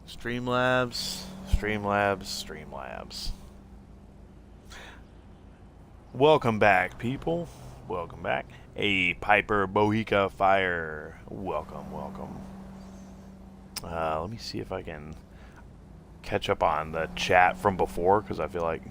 Streamlabs, Streamlabs, Streamlabs. Welcome back, people. Welcome back. Hey, Piper Bohica Fire. Welcome, welcome. Let me see if I can catch up on the chat from before, because I feel like...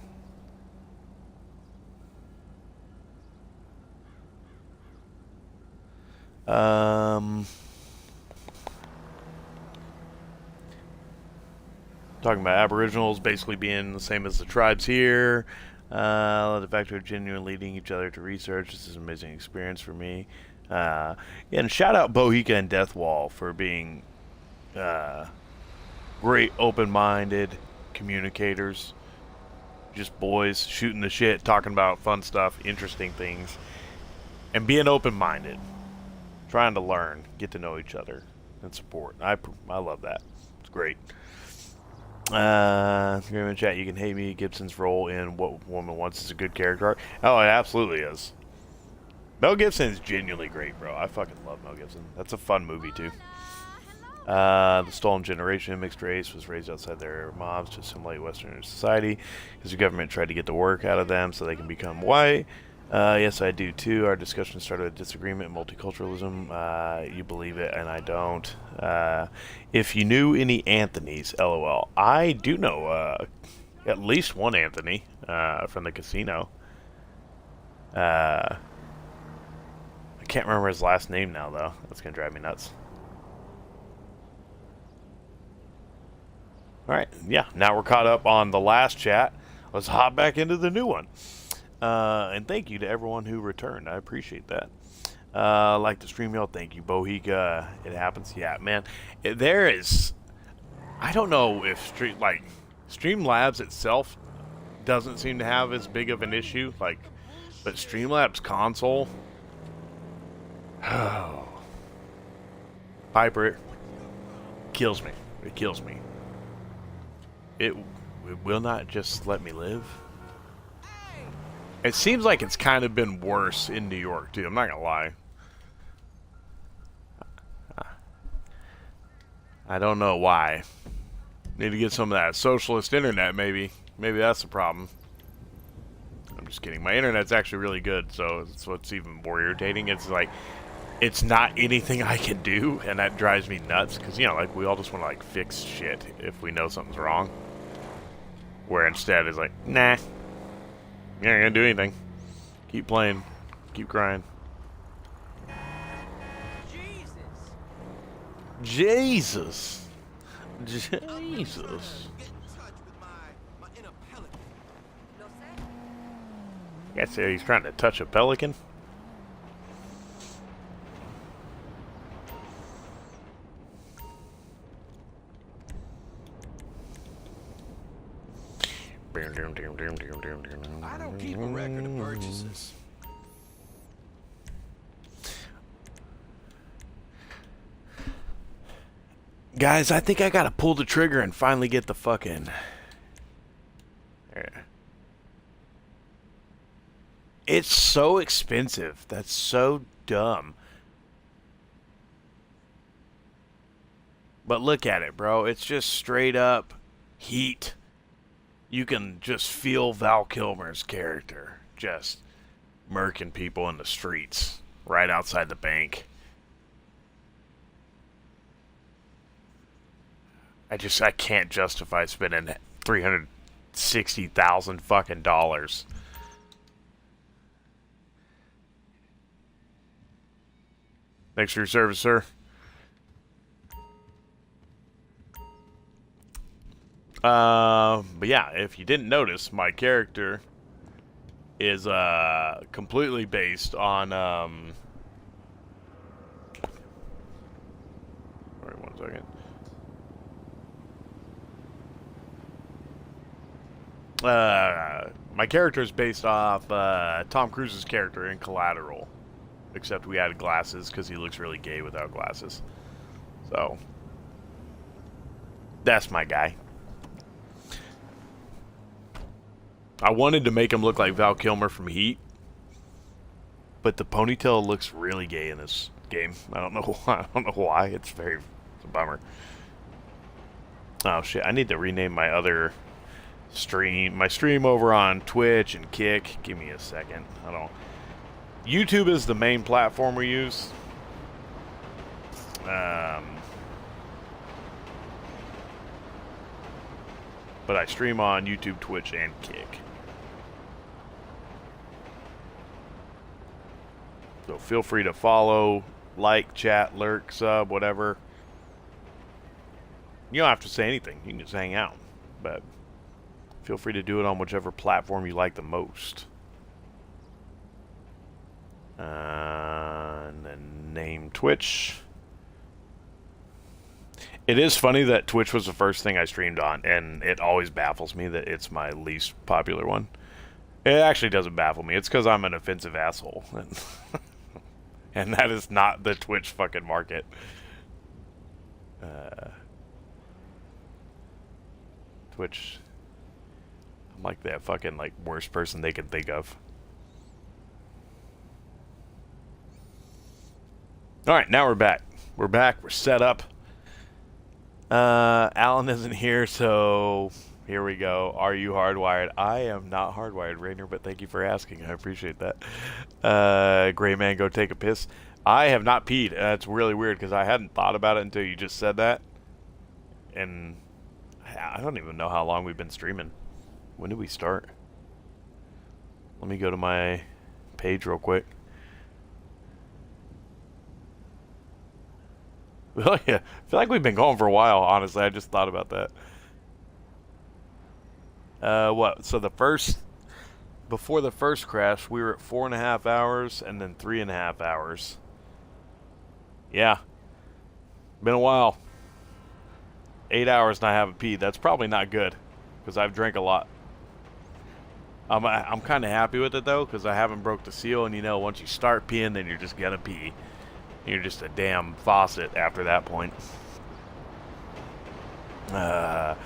talking about Aboriginals basically being the same as the tribes here. The fact of genuinely leading each other to research. This is an amazing experience for me. And shout out Bohica and Deathwall for being great open-minded communicators. Just boys shooting the shit, talking about fun stuff, interesting things, and being open-minded, trying to learn, get to know each other, and support. I love that. It's great. In chat, you can hate me. Gibson's role in What Woman Wants is a good character arc. Oh, it absolutely is. Mel Gibson is genuinely great, bro. I fucking love Mel Gibson. That's a fun movie, too. The Stolen Generation, mixed race, was raised outside their mobs to assimilate Western society because the government tried to get the work out of them so they can become white. Yes, I do, too. Our discussion started with disagreement and multiculturalism. You believe it, and I don't. If you knew any Anthonys, LOL. I do know at least one Anthony from the casino. I can't remember his last name now, though. That's going to drive me nuts. Alright, yeah, now we're caught up on the last chat. Let's hop back into the new one. And thank you to everyone who returned. I appreciate that. Like the stream, y'all. Thank you, Bohica. It happens. Yeah, man. There is... I don't know if Streamlabs itself doesn't seem to have as big of an issue. But Streamlabs console... Oh. Piper, it kills me. It kills me. It will not just let me live. It seems like it's kind of been worse in New York, too. I'm not gonna lie. I don't know why. Need to get some of that socialist internet, maybe. Maybe that's the problem. I'm just kidding. My internet's actually really good, so it's what's even more irritating. It's like, it's not anything I can do, and that drives me nuts. Because, you know, like, we all just want to, like, fix shit if we know something's wrong. Where instead it's like, nah. You ain't gonna do anything. Keep playing. Keep crying. Jesus. Jesus. Guess he's trying to touch a pelican. I don't keep a record of purchases. Guys, I think I gotta pull the trigger and finally get the fucking... It's so expensive. That's so dumb. But look at it, bro. It's just straight up heat. You can just feel Val Kilmer's character just murking people in the streets right outside the bank. I can't justify spending $360,000 fucking dollars. Thanks for your service, sir. But yeah, if you didn't notice, my character is completely based on wait 1 second. My character is based off Tom Cruise's character in Collateral, except we added glasses because he looks really gay without glasses. So that's my guy. I wanted to make him look like Val Kilmer from Heat, but the ponytail looks really gay in this game. I don't know why. It's a bummer. Oh shit, I need to rename my other stream. My stream over on Twitch and Kick. Give me a second. I don't... YouTube is the main platform we use. But I stream on YouTube, Twitch, and Kick. So feel free to follow, like, chat, lurk, sub, whatever. You don't have to say anything. You can just hang out. But feel free to do it on whichever platform you like the most. And then name Twitch. It is funny that Twitch was the first thing I streamed on, and it always baffles me that it's my least popular one. It actually doesn't baffle me. It's because I'm an offensive asshole. And that is not the Twitch fucking market. Twitch... I'm like that fucking, like, worst person they can think of. Alright, now we're back. We're back. We're set up. Alan isn't here, so here we go. Are you hardwired? I am not hardwired, Rainer, but thank you for asking. I appreciate that. Gray man, go take a piss. I have not peed. That's really weird because I hadn't thought about it until you just said that. And I don't even know how long we've been streaming. When did we start? Let me go to my page real quick. Well, yeah, I feel like we've been going for a while, honestly. I just thought about that. What? So before the first crash, we were at 4.5 hours and then 3.5 hours. Yeah. Been a while. 8 hours and I haven't peed. That's probably not good because I've drank a lot. I'm kind of happy with it though because I haven't broke the seal, and you know, once you start peeing, then you're just gonna pee. You're just a damn faucet after that point. I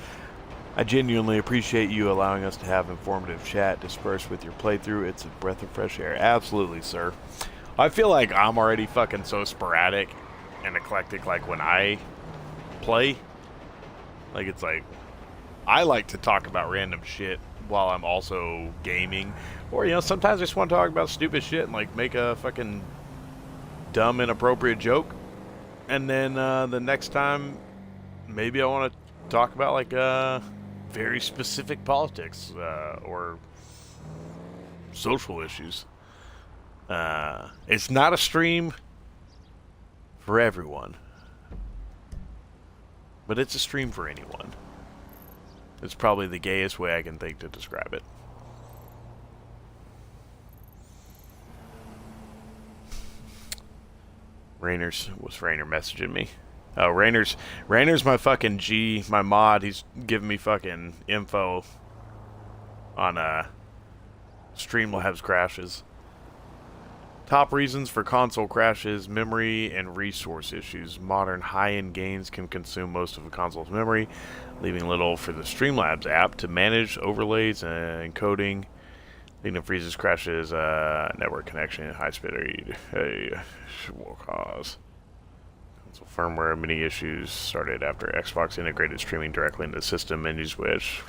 genuinely appreciate you allowing us to have informative chat dispersed with your playthrough. It's a breath of fresh air. Absolutely, sir. I feel like I'm already fucking so sporadic and eclectic, like, when I play. Like, it's like, I like to talk about random shit while I'm also gaming. Or, you know, sometimes I just want to talk about stupid shit and, like, make a fucking dumb, inappropriate joke. And then the next time, maybe I want to talk about, like, very specific politics or social issues. It's not a stream for everyone, but it's a stream for anyone. It's probably the gayest way I can think to describe it. Rainer messaging me. Oh, Rainer's my fucking G, my mod. He's giving me fucking info on Streamlabs crashes. Top reasons for console crashes: memory and resource issues. Modern high-end games can consume most of a console's memory, leaving little for the Streamlabs app to manage overlays and encoding. Leading to freezes, crashes, network connection, high speed will cause. Console firmware, many issues started after Xbox integrated streaming directly into the system menus, which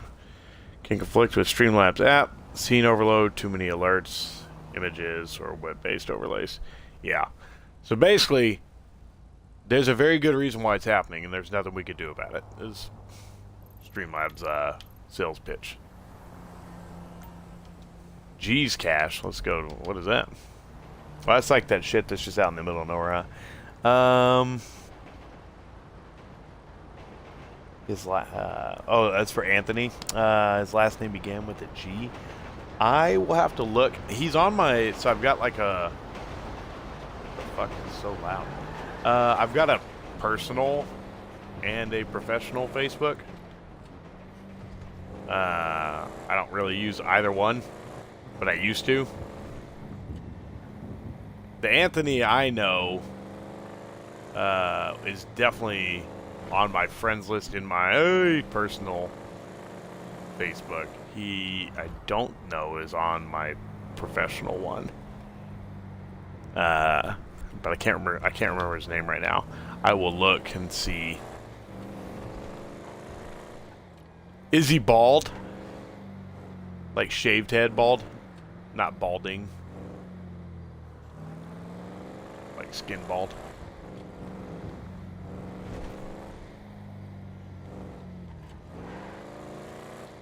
can conflict with Streamlabs app. Scene overload, too many alerts, images, or web-based overlays. Yeah. So basically, there's a very good reason why it's happening, and there's nothing we could do about it. It's Streamlabs' sales pitch. G's cache. Let's go. What is that? Well, that's like that shit that's just out in the middle of nowhere. Oh, that's for Anthony. His last name began with a G. I will have to look. He's on my. So I've got like a. What the fuck is so loud? I've got a personal and a professional Facebook. I don't really use either one, but I used to. The Anthony I know is definitely on my friends list in my personal Facebook. I don't know is on my professional one. But I can't remember his name right now. I will look and see. Is he bald? Like shaved head bald? Not balding. Like skin bald.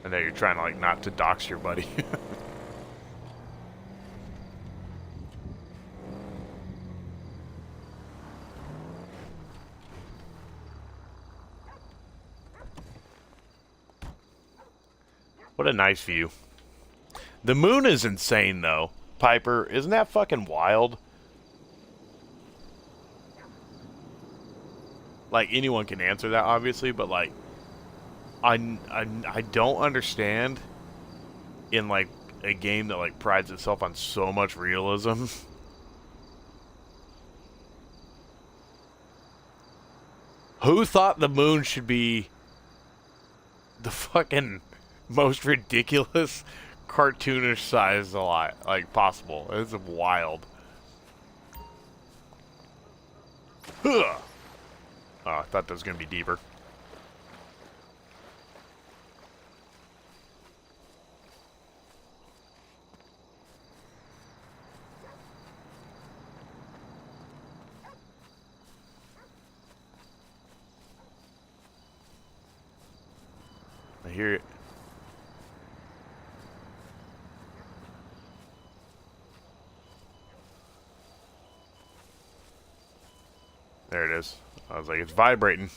I know you're trying to like not to dox your buddy. What a nice view. The moon is insane, though. Piper, isn't that fucking wild? Like, anyone can answer that, obviously, but, like, I don't understand in, like, a game that, like, prides itself on so much realism. Who thought the moon should be the fucking most ridiculous cartoonish size like possible? It's wild. Ugh. Oh, I thought that was gonna be deeper. I hear it. There it is. I was like, it's vibrating.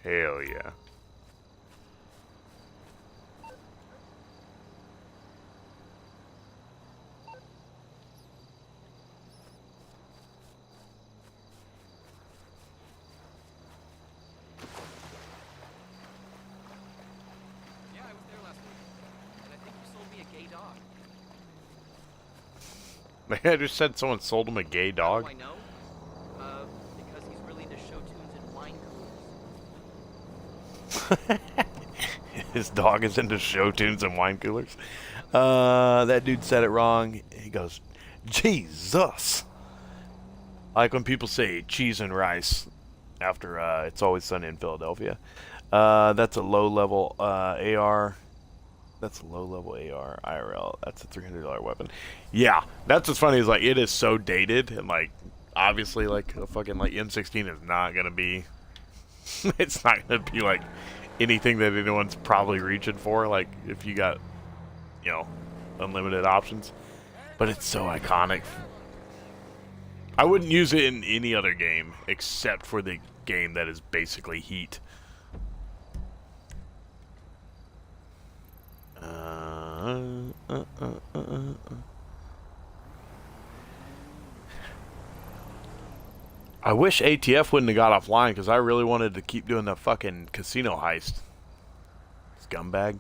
Hell yeah. Yeah, I was there last week. And I think you sold me a gay dog. I just said someone sold him a gay dog. How do I know? Because he's really into show tunes and wine coolers. His dog is into show tunes and wine coolers. That dude said it wrong. He goes, Jesus. I like when people say cheese and rice after It's Always Sunny in Philadelphia. That's a low-level AR. That's a low-level AR IRL. That's a $300 weapon. Yeah, that's what's funny is like it is so dated and like obviously like a fucking like M16 is not gonna be. It's not gonna be like anything that anyone's probably reaching for. Like if you got, you know, unlimited options, but it's so iconic. I wouldn't use it in any other game except for the game that is basically Heat. I wish ATF wouldn't have got offline because I really wanted to keep doing the fucking casino heist. Scumbag.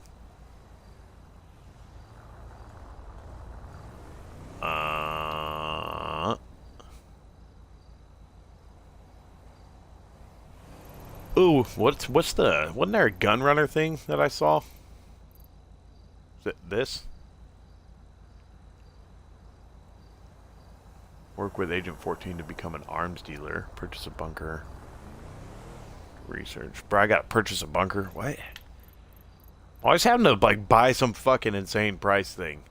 Ooh, what's the... Wasn't there a gun runner thing that I saw? Is it this? Work with Agent 14 to become an arms dealer. Purchase a bunker. Research. Bro, I gotta purchase a bunker. What? Always having to, like, buy some fucking insane price thing.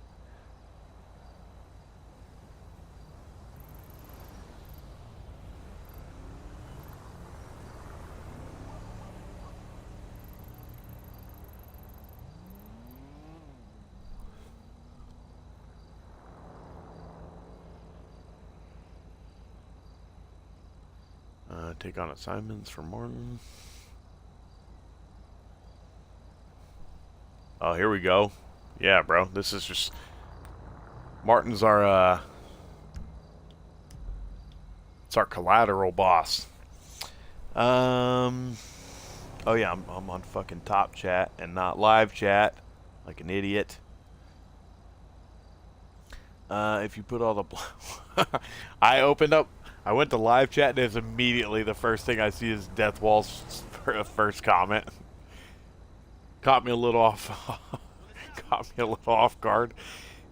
Take on assignments for Martin. Oh, here we go. Yeah, bro. This is just... Martin's our, it's our collateral boss. Oh, yeah, I'm on fucking top chat and not live chat. Like an idiot. If you put all the... I went to live chat and it's immediately the first thing I see is Deathwall's first comment. Caught me a little off guard.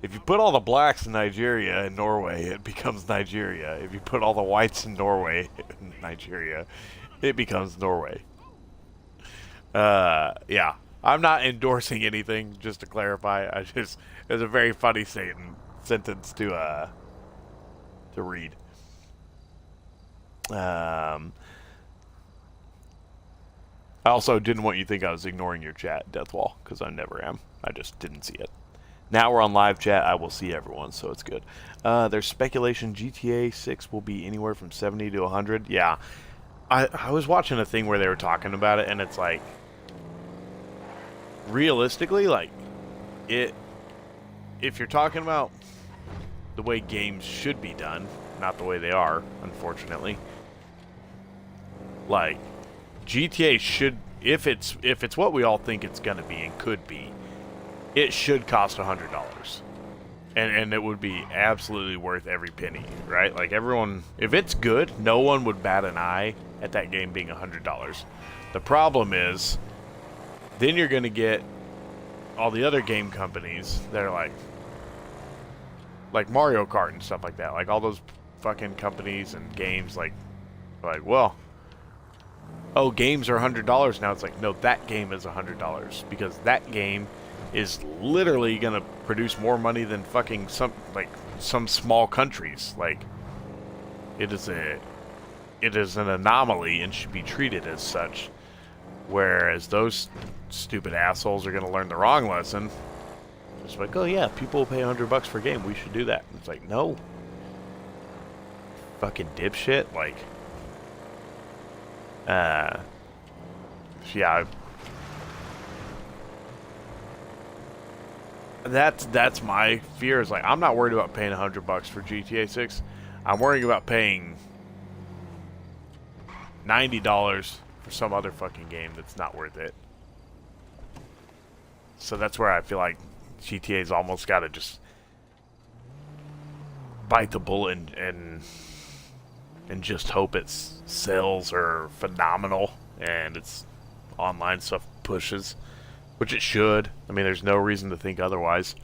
If you put all the blacks in Nigeria and Norway, it becomes Nigeria. If you put all the whites in Norway and Nigeria, it becomes Norway. Yeah. I'm not endorsing anything, just to clarify. It's a very funny sentence to read. I also didn't want you to think I was ignoring your chat, Deathwall, because I never am. I just didn't see it. Now we're on live chat. I will see everyone, so it's good. There's speculation GTA 6 will be anywhere from 70 to 100. Yeah. I was watching a thing where they were talking about it, and it's like, realistically, like, if you're talking about the way games should be done, not the way they are, unfortunately, like, GTA should, if it's what we all think it's gonna be and could be, it should cost $100, and it would be absolutely worth every penny, right? Like, everyone, if it's good, no one would bat an eye at that game being $100. The problem is, then you're gonna get all the other game companies that are like Mario Kart and stuff like that, like all those fucking companies and games, like, well, oh, games are $100 now. It's like, no, that game is $100 because that game is literally gonna produce more money than fucking some small countries. Like, it is an anomaly and should be treated as such. Whereas those stupid assholes are gonna learn the wrong lesson. It's like, oh yeah, people will pay $100 for a game. We should do that. And it's like, no, fucking dipshit. Like, yeah. That's my fear. Is like, I'm not worried about paying $100 for GTA 6. I'm worrying about paying $90 for some other fucking game that's not worth it. So that's where I feel like GTA's almost got to just bite the bullet and just hope its sales are phenomenal and its online stuff pushes, which it should. I mean, there's no reason to think otherwise.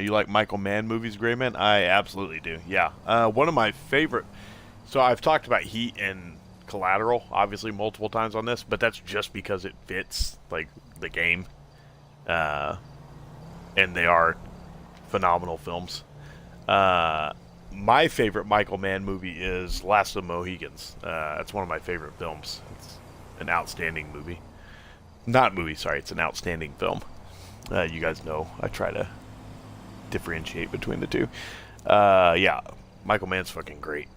You like Michael Mann movies, Gray Man? I absolutely do. Yeah. One of my favorite. So I've talked about Heat and Collateral, obviously, multiple times on this, but that's just because it fits like the game, and they are phenomenal films. My favorite Michael Mann movie is Last of the Mohicans. That's one of my favorite films. It's an outstanding movie. Not movie, sorry. It's an outstanding film. You guys know I try to differentiate between the two. Yeah, Michael Mann's fucking great.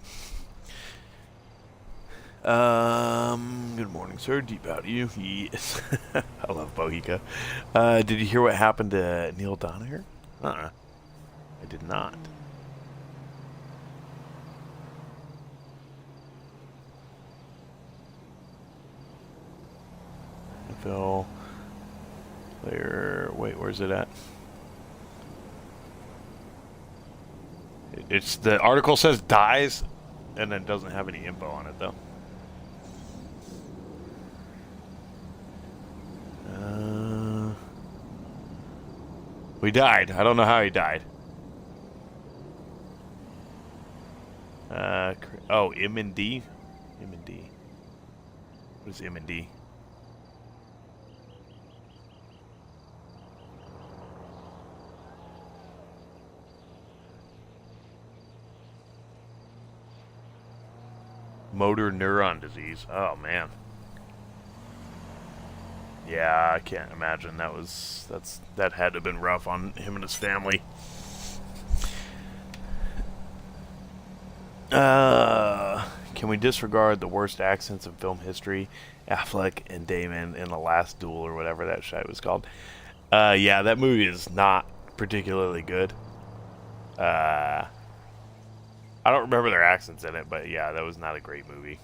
Good morning, sir. Deep out of you. Yes. I love Bohica. Did you hear what happened to Neil Donaher? I did not. NFL player. Wait, where's it at? It's the article says dies, and then doesn't have any info on it though. We died. I don't know how he died. Oh, M and D. M and D. What is M and D? Motor neuron disease. Oh man. Yeah, I can't imagine that had to have been rough on him and his family. Can we disregard the worst accents in film history? Affleck and Damon in The Last Duel or whatever that shit was called. Yeah, that movie is not particularly good. I don't remember their accents in it, but yeah, that was not a great movie.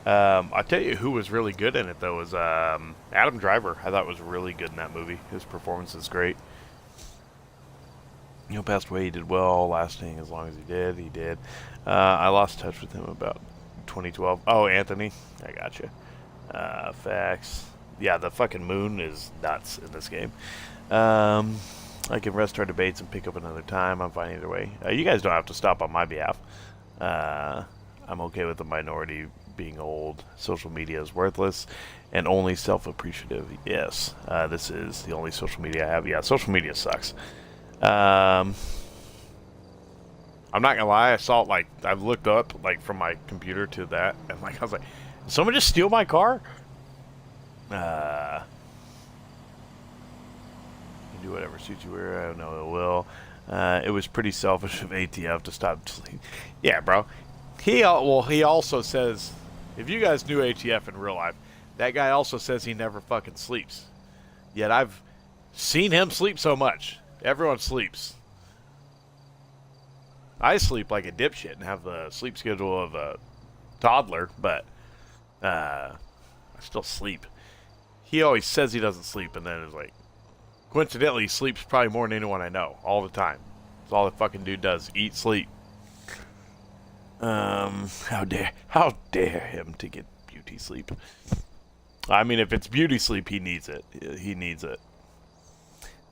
I'll tell you who was really good in it, though, was Adam Driver. I thought was really good in that movie. His performance is great. You know, passed away. He did well, lasting as long as he did. He did. I lost touch with him about 2012. Oh, Anthony, I got you. Facts. Yeah, the fucking moon is nuts in this game. I can rest our debates and pick up another time. I'm fine either way. You guys don't have to stop on my behalf. I'm okay with the minority being old. Social media is worthless and only self-appreciative. Yes, this is the only social media I have. Yeah, social media sucks. I'm not gonna lie. I saw it, like, I've looked up, like, from my computer to that, and, like, I was like, did someone just steal my car? You do whatever suits you. I don't know it will. It was pretty selfish of ATF to stop sleep. Yeah, bro. He also says, if you guys knew ATF in real life, that guy also says he never fucking sleeps. Yet I've seen him sleep so much. Everyone sleeps. I sleep like a dipshit and have the sleep schedule of a toddler, but I still sleep. He always says he doesn't sleep, and then is like, coincidentally, he sleeps probably more than anyone I know, all the time. That's all the fucking dude does, eat, sleep. How dare him to get beauty sleep. I mean, if it's beauty sleep, he needs it. He needs it.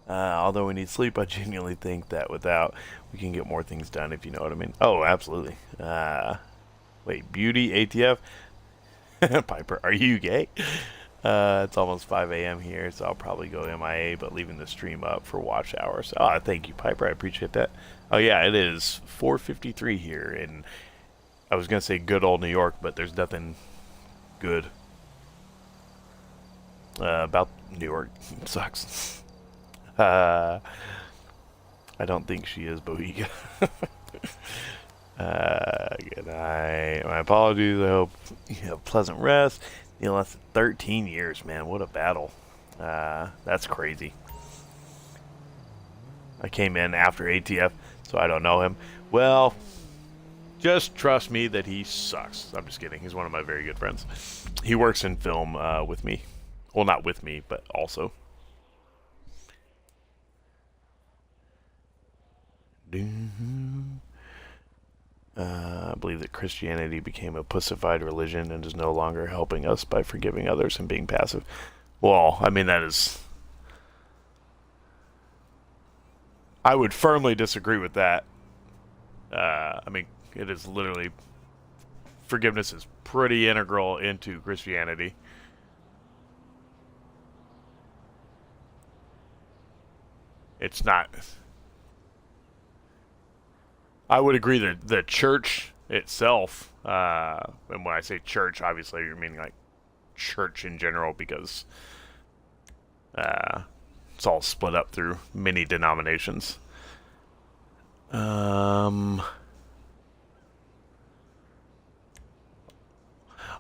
Although we need sleep, I genuinely think that without, we can get more things done, if you know what I mean. Oh, absolutely. Wait, beauty, ATF? Piper, are you gay? It's almost 5 a.m. here, so I'll probably go MIA, but leaving the stream up for watch hours. Oh, thank you, Piper. I appreciate that. Oh, yeah, it is 4:53 here, and I was going to say good old New York, but there's nothing good about New York. It sucks. I don't think she is Bohiga. Good night. My apologies. I hope you have pleasant rest. You know, that's 13 years, man. What a battle. That's crazy. I came in after ATF, so I don't know him. Well, just trust me that he sucks. I'm just kidding. He's one of my very good friends. He works in film with me. Well, not with me, but also. I believe that Christianity became a pussified religion and is no longer helping us by forgiving others and being passive. Well, I mean, that is... I would firmly disagree with that. I mean, it is literally... Forgiveness is pretty integral into Christianity. It's not... I would agree that the church itself, and when I say church, obviously you're meaning like church in general, because it's all split up through many denominations. Was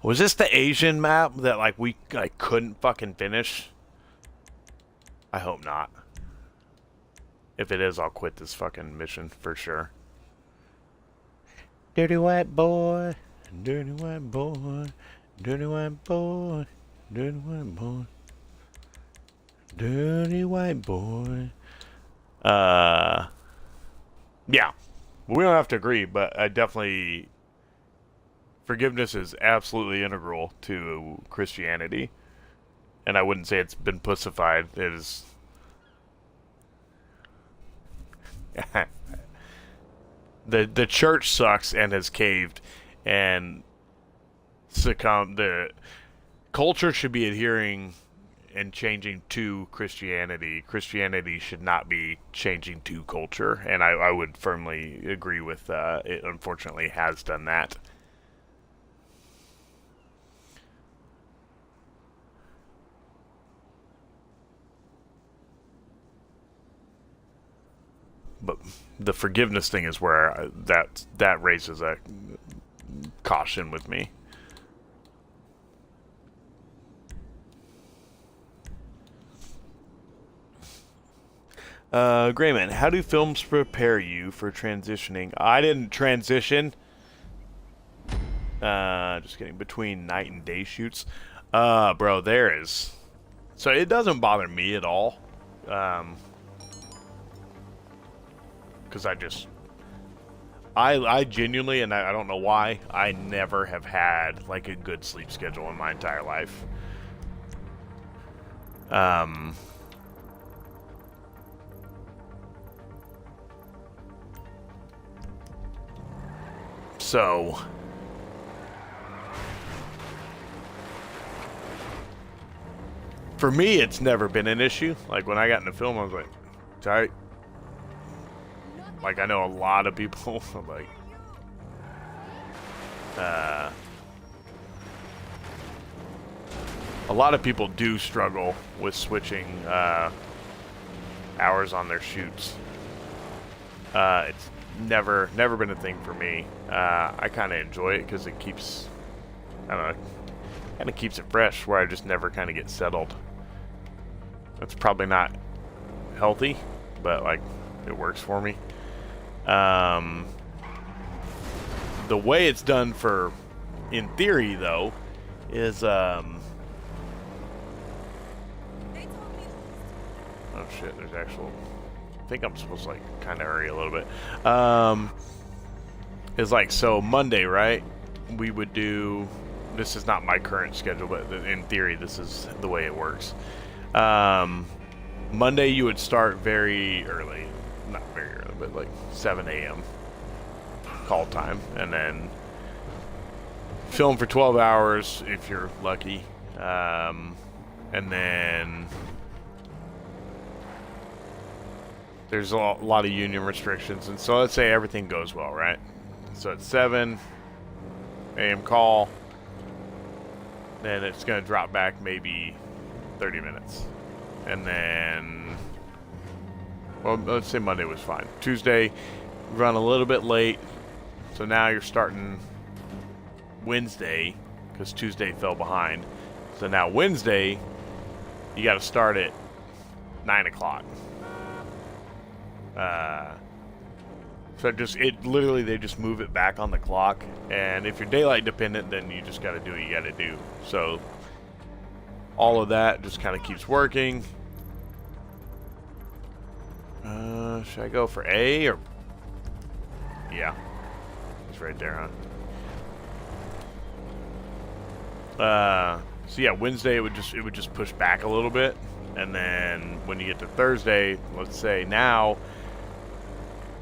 this the Asian map that like we couldn't fucking finish? I hope not. If it is, I'll quit this fucking mission for sure. Dirty white boy, dirty white boy, dirty white boy, dirty white boy, dirty white boy. Yeah, we don't have to agree, but I definitely, forgiveness is absolutely integral to Christianity, and I wouldn't say it's been pussified. It is. The church sucks and has caved and succumbed. The culture should be adhering and changing to Christianity. Christianity should not be changing to culture, and I would firmly agree with it. Unfortunately, has done that. But the forgiveness thing is where that raises a caution with me. Grayman, how do films prepare you for transitioning? I didn't transition. Just kidding. Between night and day shoots. Bro, there is. So it doesn't bother me at all. because I genuinely, and I don't know why, I never have had like a good sleep schedule in my entire life. So for me, it's never been an issue. Like when I got into film, I was like, tight. Like I know a lot of people like a lot of people do struggle with switching hours on their shoots. It's never been a thing for me. I kind of enjoy it because it keeps, I don't know, kind of keeps it fresh where I just never kind of get settled. That's probably not healthy, but like it works for me. The way it's done for, in theory though, is oh shit, there's actual, I think I'm supposed to like kind of hurry a little bit. Is like, so Monday, right? We would do, this is not my current schedule, but in theory this is the way it works. Monday you would start very early, not very early, but like 7 a.m. call time, and then film for 12 hours if you're lucky, and then there's a lot of union restrictions, and so let's say everything goes well, right? So it's 7 a.m. call, then it's going to drop back maybe 30 minutes, and then, well, let's say Monday was fine. Tuesday, run a little bit late, so now you're starting Wednesday, because Tuesday fell behind. So now Wednesday, you got to start at 9 o'clock. So literally they just move it back on the clock, and if you're daylight dependent, then you just got to do what you got to do. So all of that just kind of keeps working. Should I go for A or? Yeah, it's right there, huh? So yeah, Wednesday it would just push back a little bit, and then when you get to Thursday, let's say now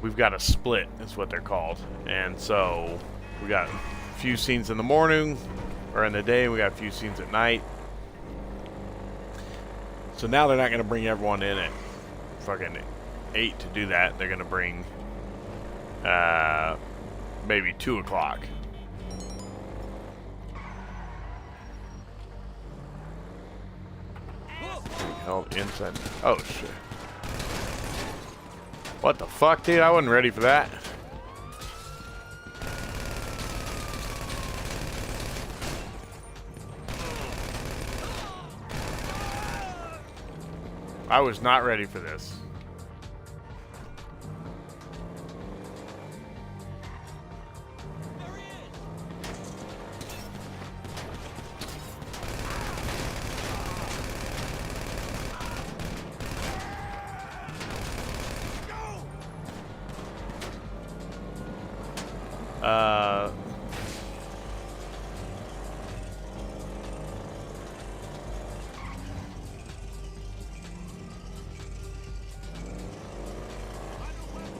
we've got a split, is what they're called, and so we got a few scenes in the morning or in the day, we got a few scenes at night. So now they're not going to bring everyone in at fucking 8 to do that. They're going to bring maybe 2 o'clock. Held inside. Oh shit. What the fuck, dude? I wasn't ready for that. I was not ready for this.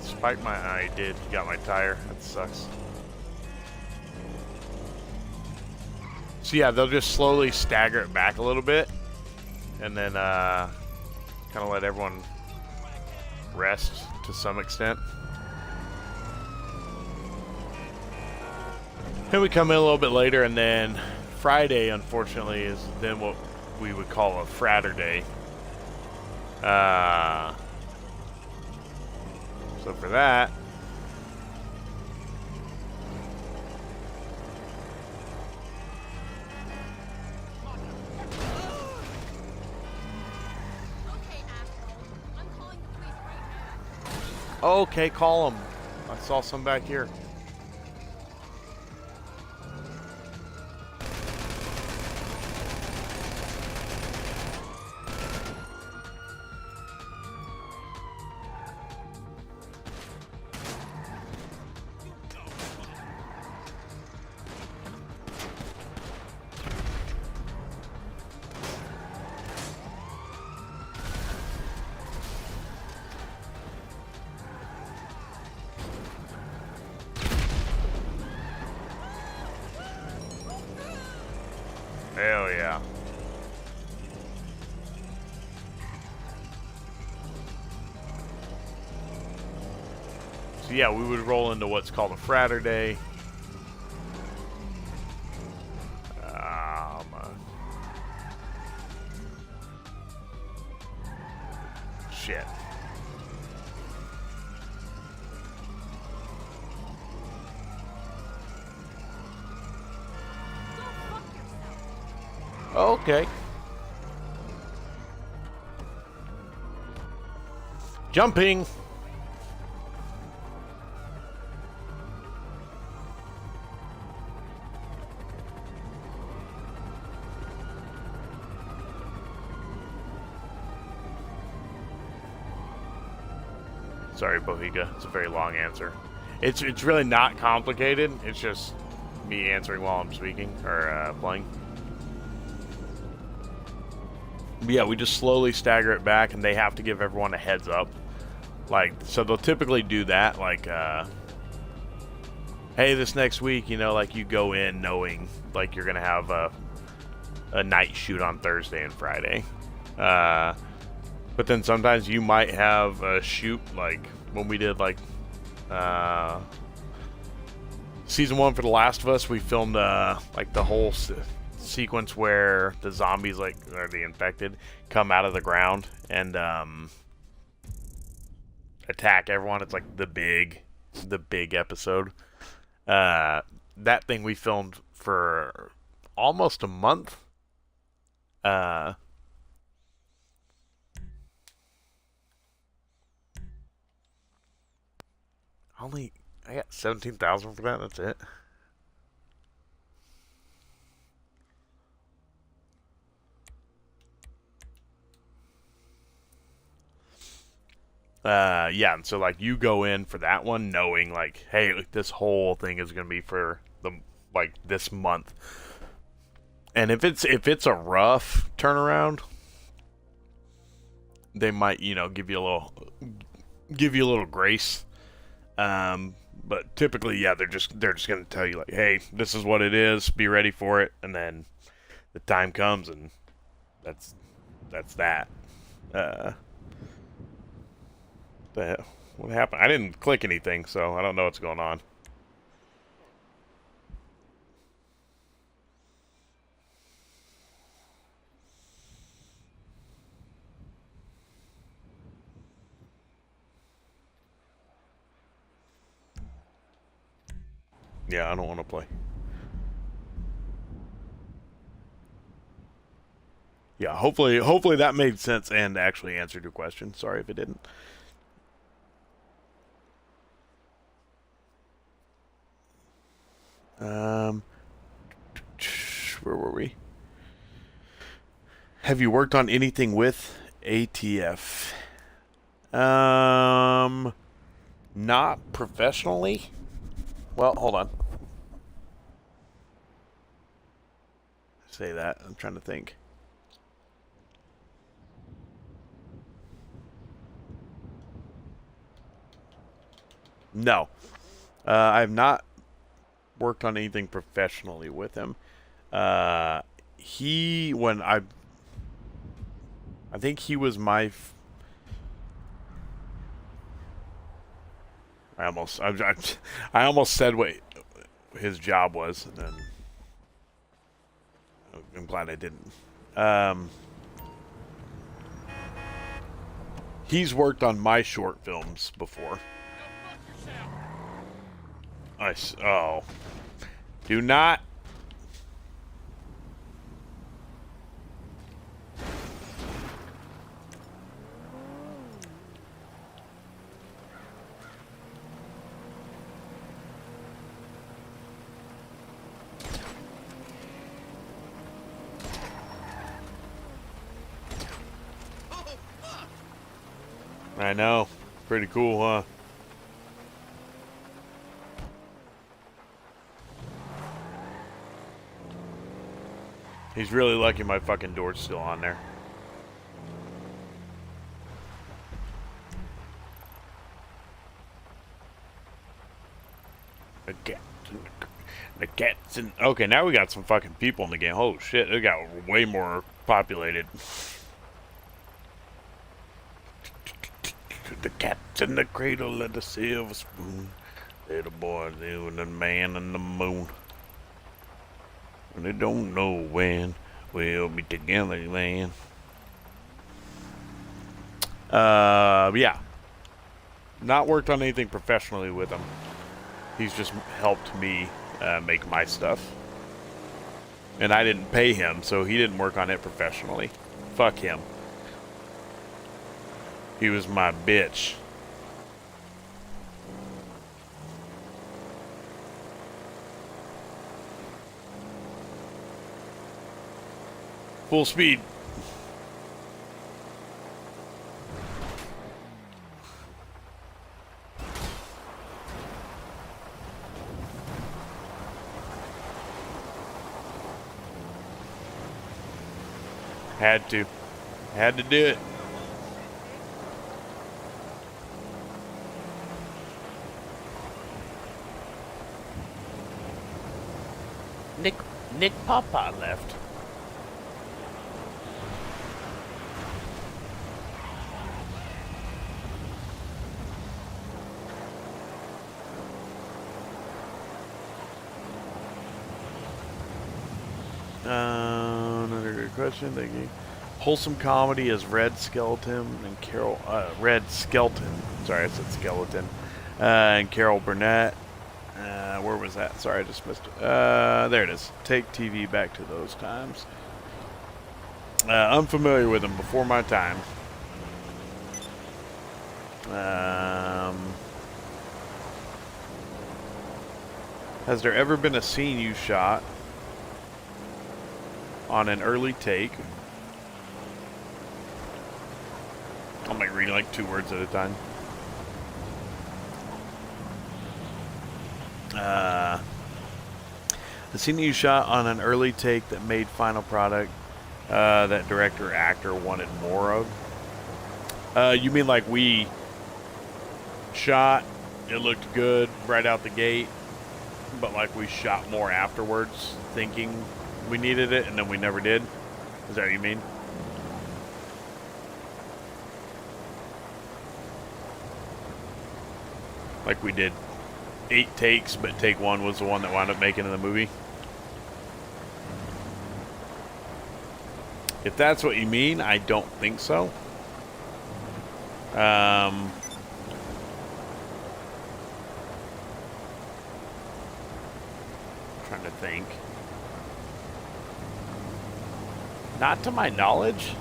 Spike my eye, did. He got my tire. That sucks. So yeah, they'll just slowly stagger it back a little bit, and then kind of let everyone rest to some extent. Then we come in a little bit later, and then Friday, unfortunately, is then what we would call a Fraturday. So for that, okay, call them. I saw some back here. Hell yeah. So yeah, we would roll into what's called a Fraturday. Shit. Okay. Jumping. Sorry, Bohiga. It's a very long answer. It's really not complicated. It's just me answering while I'm speaking or playing. But yeah, we just slowly stagger it back, and they have to give everyone a heads up. Like, so they'll typically do that, like, hey, this next week, you know, like, you go in knowing, like, you're gonna have a night shoot on Thursday and Friday. But then sometimes you might have a shoot, like, when we did, like, season 1 for The Last of Us, we filmed, like, the whole sequence where the zombies, like, or the infected, come out of the ground and attack everyone. It's like the big episode. That thing we filmed for almost a month. I got 17,000 for that. That's it. Yeah, and so like you go in for that one knowing like, hey, like, this whole thing is gonna be for the like this month. And if it's a rough turnaround, they might, you know, give you a little grace. But typically, yeah, they're just gonna tell you like, hey, this is what it is, be ready for it, and then the time comes and that's that. What happened? I didn't click anything, so I don't know what's going on. Yeah, I don't want to play. Yeah, hopefully that made sense and actually answered your question. Sorry if it didn't. Where were we? Have you worked on anything with ATF? Not professionally. Well, hold on. Say that. I'm trying to think. No. I have not worked on anything professionally with him. I think he was my I almost said what his job was, and I'm glad I didn't. He's worked on my short films before. Oh. Do not. I know. Pretty cool, huh? He's really lucky my fucking door's still on there. Okay. The cats and okay, now we got some fucking people in the game. Oh shit, it got way more populated. The cat's in the cradle of the silver spoon. Little boy, you and the man in the moon. And they don't know when we'll be together, man. Yeah. Not worked on anything professionally with him. He's just helped me make my stuff. And I didn't pay him, so he didn't work on it professionally. Fuck him. He was my bitch. Full speed. Had to. Had to do it. Nick Papa left. Another good question. Thank you. Wholesome comedy is Red Skeleton and Carol. Red Skelton. Sorry, I said skeleton. And Carol Burnett. Where was that? Sorry, I just missed it. There it is. Take TV back to those times. Unfamiliar with them before my time. Has there ever been a scene you shot on an early take? I'm like reading like 2 words at a time. The scene you shot on an early take that made final product that director or actor wanted more of? You mean like we shot, it looked good right out the gate, but like we shot more afterwards thinking we needed it and then we never did? Is that what you mean? Like we did 8 takes, but take 1 was the one that wound up making in the movie? If that's what you mean, I don't think so. Trying to think. Not to my knowledge.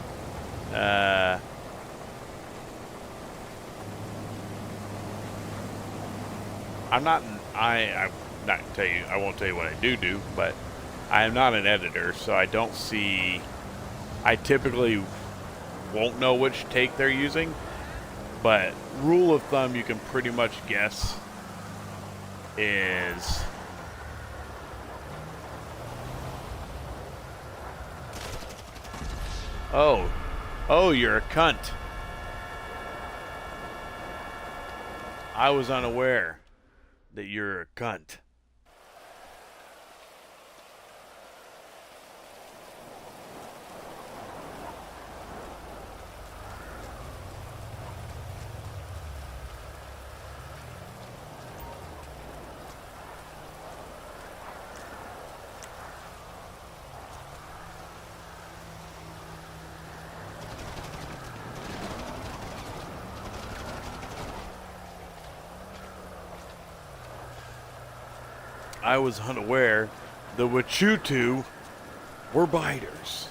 I'm not tell you, I won't tell you what I do, but I am not an editor, so I don't see, I typically won't know which take they're using, but rule of thumb you can pretty much guess is oh, you're a cunt. I was unaware that you're a cunt. I was unaware the Wachutu were biters.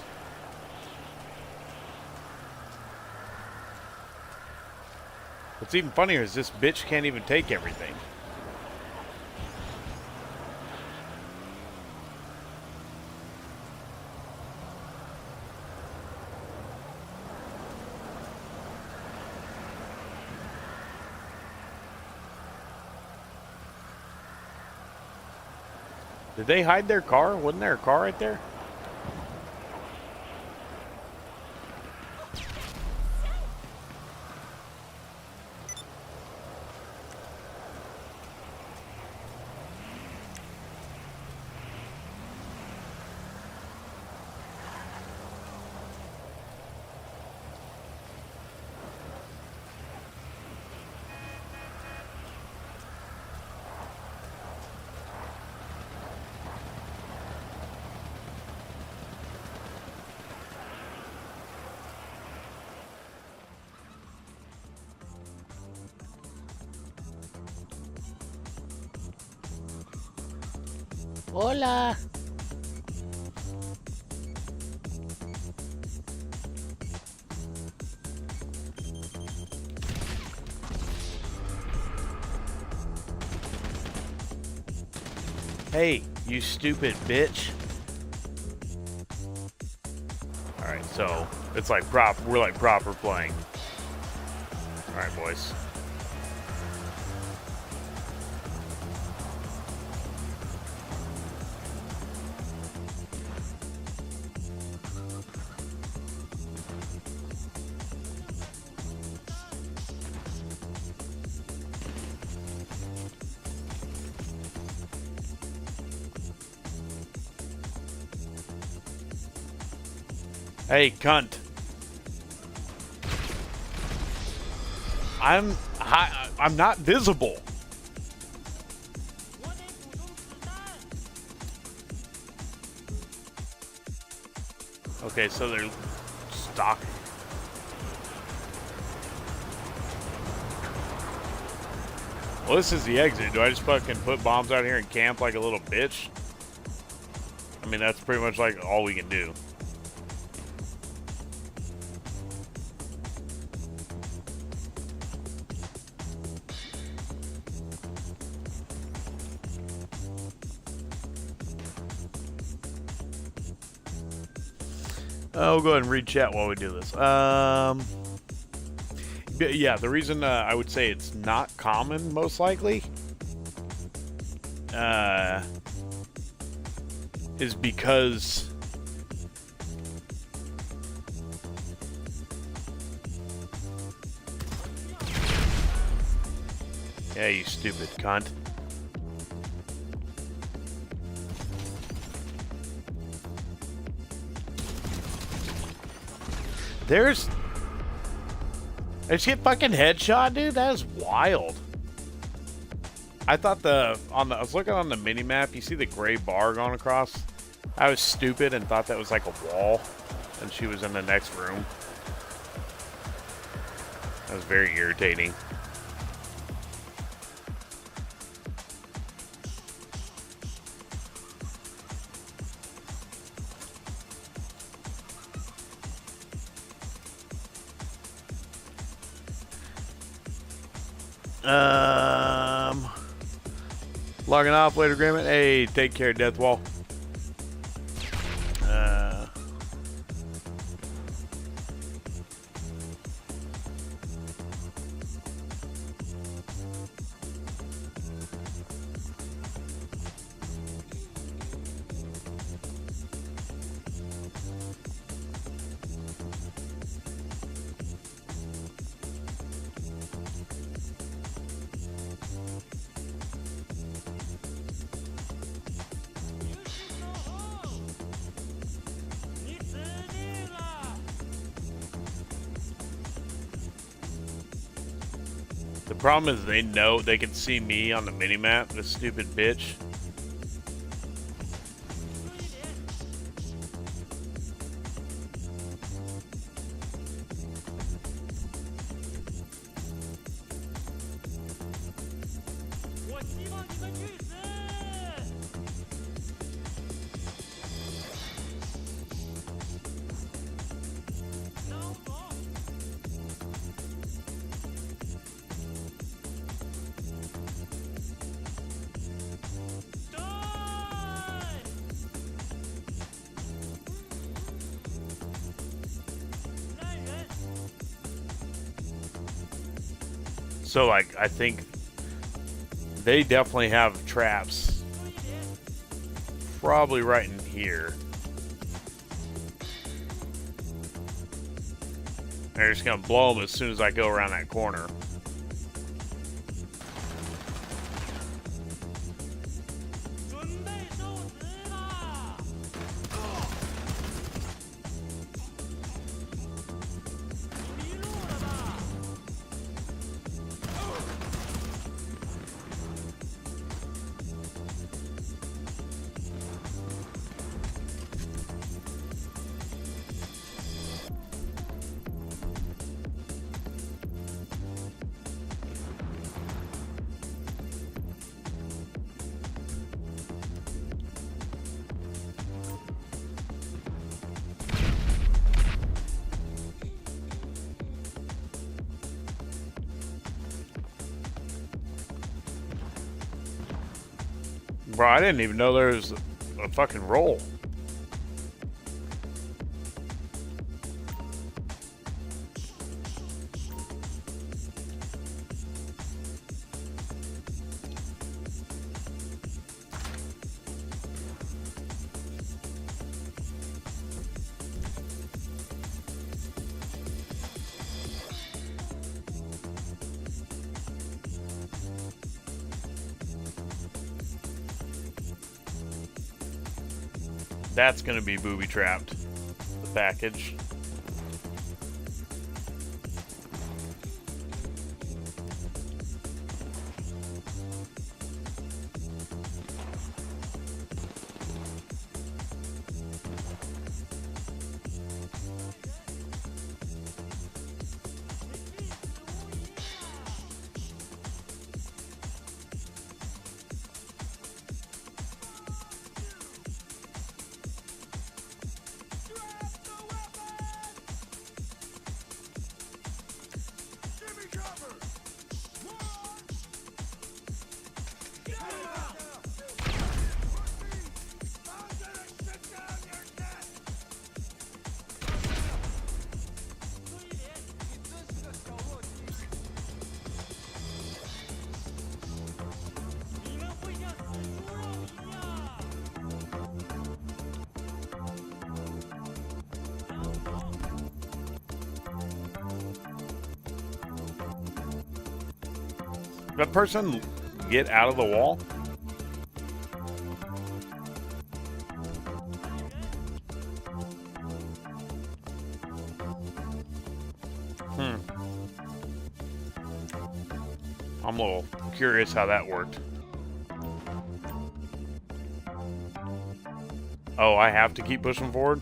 What's even funnier is this bitch can't even take everything. Did they hide their car? Wasn't there a car right there? Hola. Hey, you stupid bitch. Alright, so it's like we're like proper playing. Alright, boys. Hey, cunt. I'm not visible. Okay, so they're stalking. Well, this is the exit. Do I just fucking put bombs out here and camp like a little bitch? I mean, that's pretty much like all we can do. We'll go ahead and read chat while we do this. Yeah, the reason I would say it's not common, most likely, is because yeah, you stupid cunt. I just get fucking headshot, dude. That is wild. I thought I was looking on the mini map. You see the gray bar going across? I was stupid and thought that was like a wall, and she was in the next room. That was very irritating. Logging off, late agreement. Hey, take care, Deathwall. The problem is they know they can see me on the minimap, this stupid bitch. So, like, I think they definitely have traps probably right in here. They're just gonna blow them as soon as I go around that corner. Bro, I didn't even know there was a fucking roll. That's gonna be booby trapped. The package. That person get out of the wall? I'm a little curious how that worked. Oh, I have to keep pushing forward?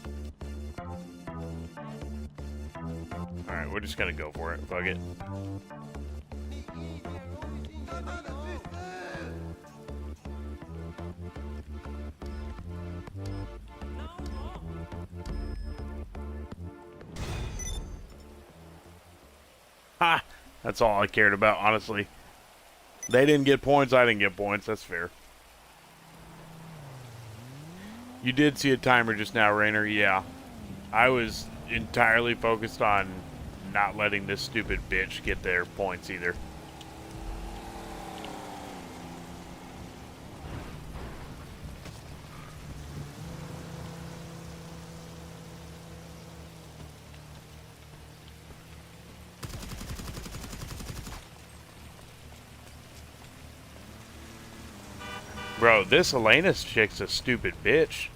Alright, we're just gonna go for it. Fuck it. Ha! That's all I cared about, honestly. They didn't get points, I didn't get points. That's fair. You did see a timer just now, Rainer. Yeah. I was entirely focused on not letting this stupid bitch get their points either. Bro, this Elena's chick's a stupid bitch.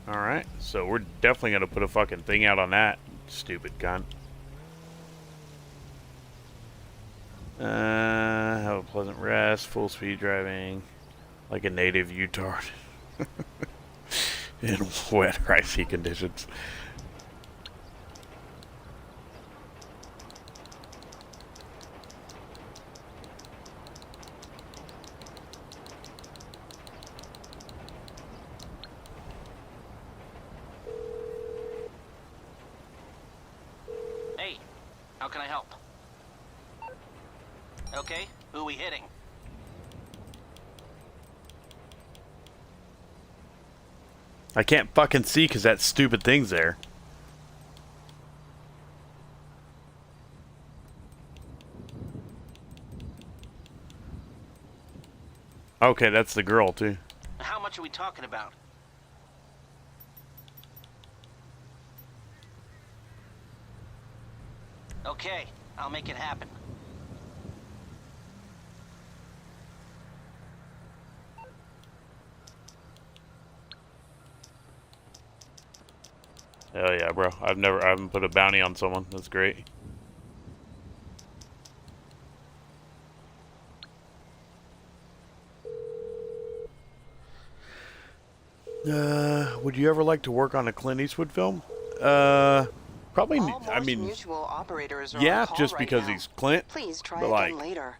Alright, so we're definitely gonna put a fucking thing out on that, stupid cunt. Have a pleasant rest, full speed driving, like a native Utah in wet, icy conditions. Hey, how can I help? Okay, who are we hitting? I can't fucking see because that stupid thing's there. Okay, that's the girl too. How much are we talking about? Okay, I'll make it happen. Hell yeah, bro. I haven't put a bounty on someone. That's great. Would you ever like to work on a Clint Eastwood film? Probably. All I Morse mean, Mutual operators are yeah, on call just right because now. he's Clint. Please try But, again like, later.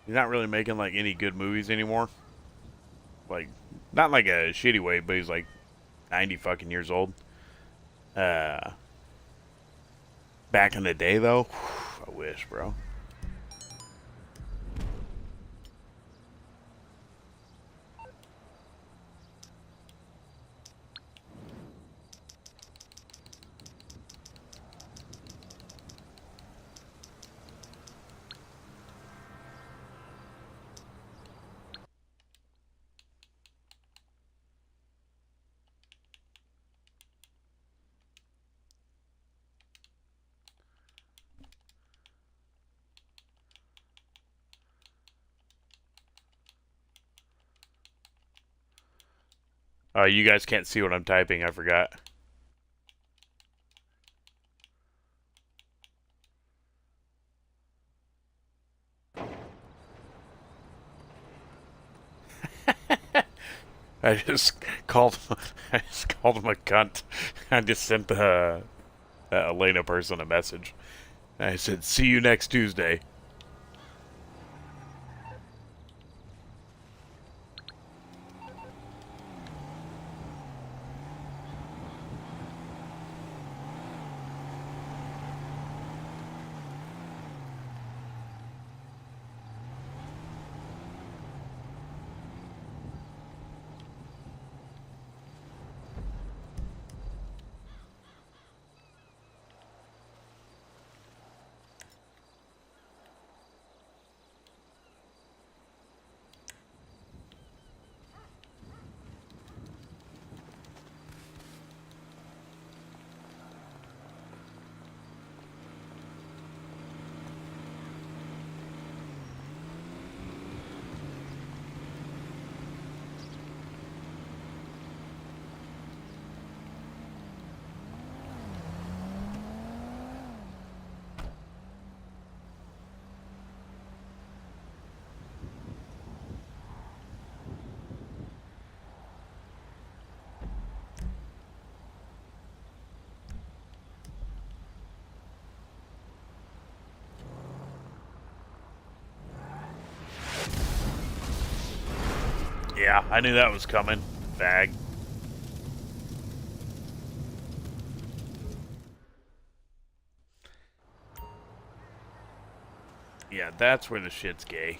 he's not really making like any good movies anymore. Like, not like a shitty way, but he's like 90 fucking years old. Back in the day though, I wish, bro. You guys can't see what I'm typing, I forgot. I just called him a cunt. I just sent the Elena person a message. I said, "See you next Tuesday." Yeah, I knew that was coming. Bag. Yeah, that's where the shit's gay.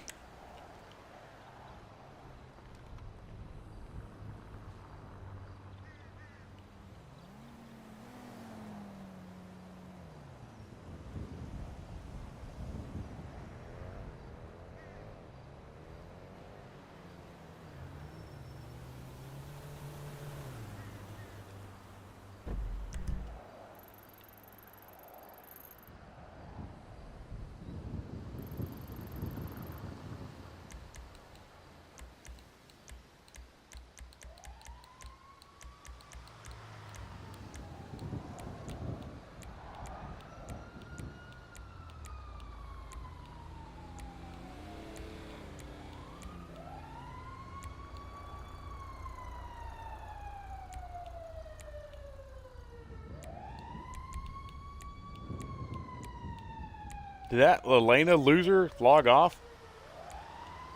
Did that Elena loser log off?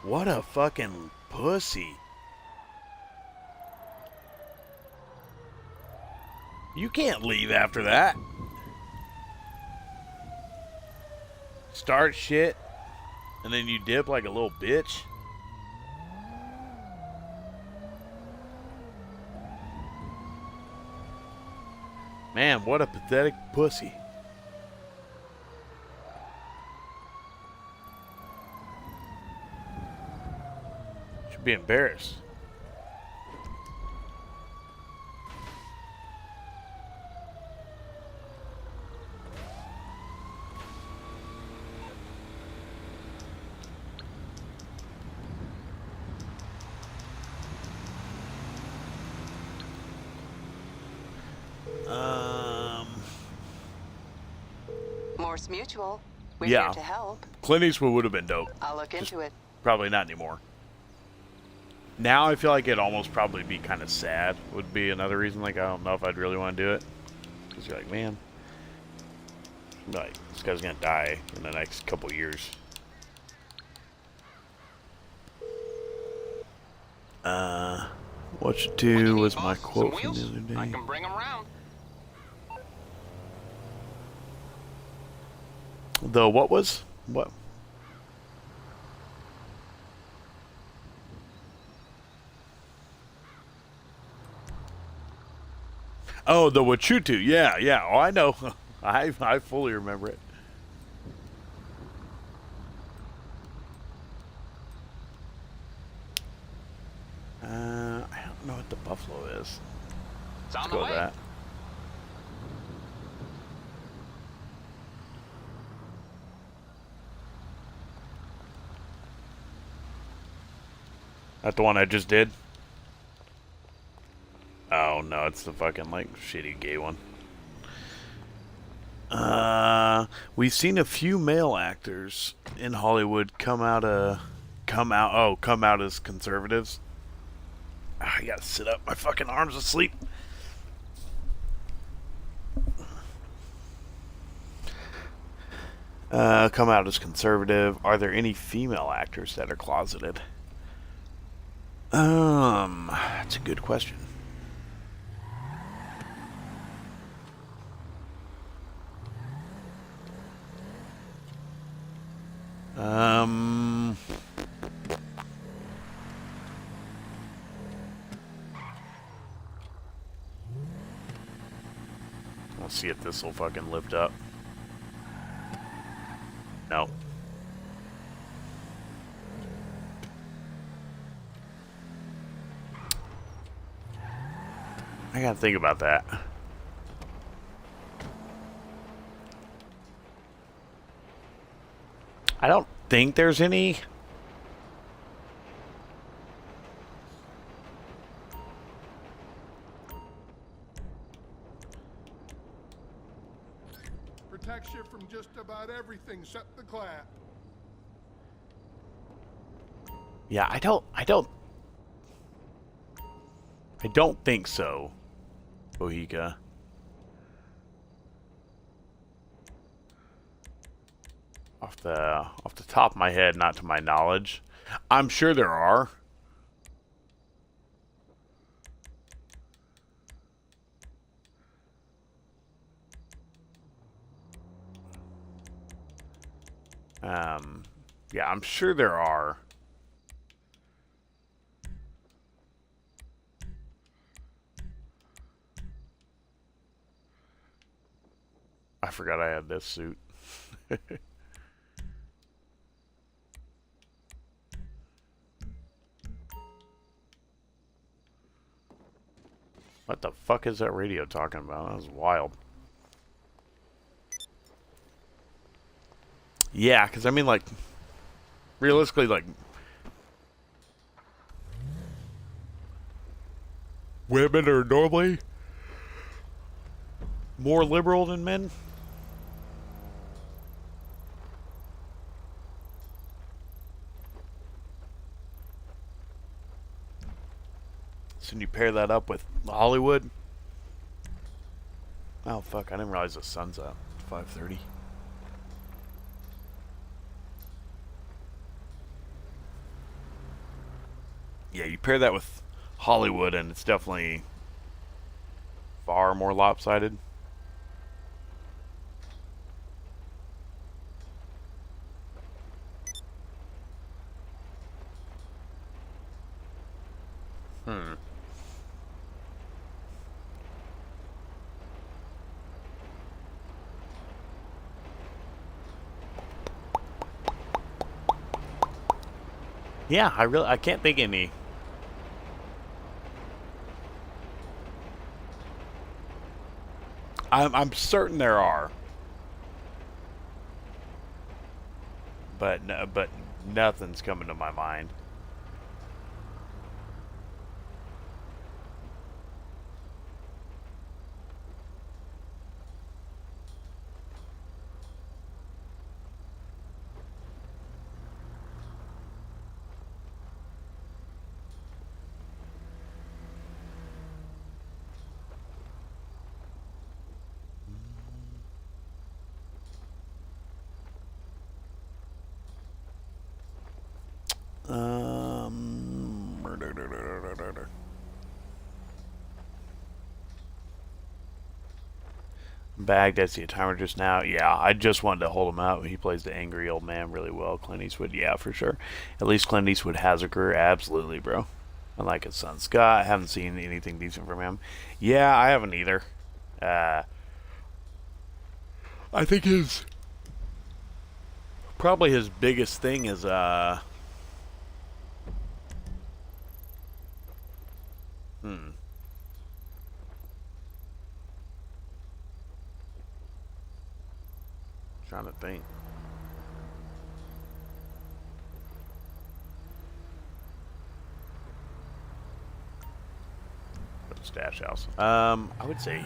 What a fucking pussy. You can't leave after that. Start shit, and then you dip like a little bitch. Man, what a pathetic pussy. Should be embarrassed. Morse Mutual. We're Yeah. here to help. Clint Eastwood would have been dope. I'll look into it. Probably not anymore. Now I feel like it'd almost probably be kind of sad. Would be another reason. Like I don't know if I'd really want to do it, because you're like, man, like this guy's gonna die in the next couple years. What you do was my quote from the other day. I can bring them around. The what was what? Oh, the Wachutu. Yeah, yeah. Oh, I know. I fully remember it. I don't know what the buffalo is. It's Let's on go the with way. that. That the one I just did? Oh no, it's the fucking like shitty gay one. We've seen a few male actors in Hollywood come out as conservatives. I gotta sit up. My fucking arm's asleep. Come out as conservative. Are there any female actors that are closeted? That's a good question. Let's see if this will fucking lift up. No. I gotta think about that. I don't think there's any. Protects you from just about everything except the clap. Yeah, I don't think so, Bohica. Off the top of my head, not to my knowledge. I'm sure there are. Yeah, I'm sure there are. I forgot I had this suit. What the fuck is that radio talking about? That was wild. Yeah, because I mean, like, realistically, like, women are normally more liberal than men. So when you pair that up with Hollywood. Oh fuck! I didn't realize the sun's up. It's 5:30. Yeah, you pair that with Hollywood, and it's definitely far more lopsided. Yeah, I can't think any. I'm certain there are, but nothing's coming to my mind. Bagged, I see a timer just now. Yeah, I just wanted to hold him out. He plays the angry old man really well. Clint Eastwood, yeah, for sure. At least Clint Eastwood has a career. Absolutely, bro. Unlike his son Scott, I haven't seen anything decent from him. Yeah, I haven't either. I think probably his biggest thing is trying to think. Stash house. I would say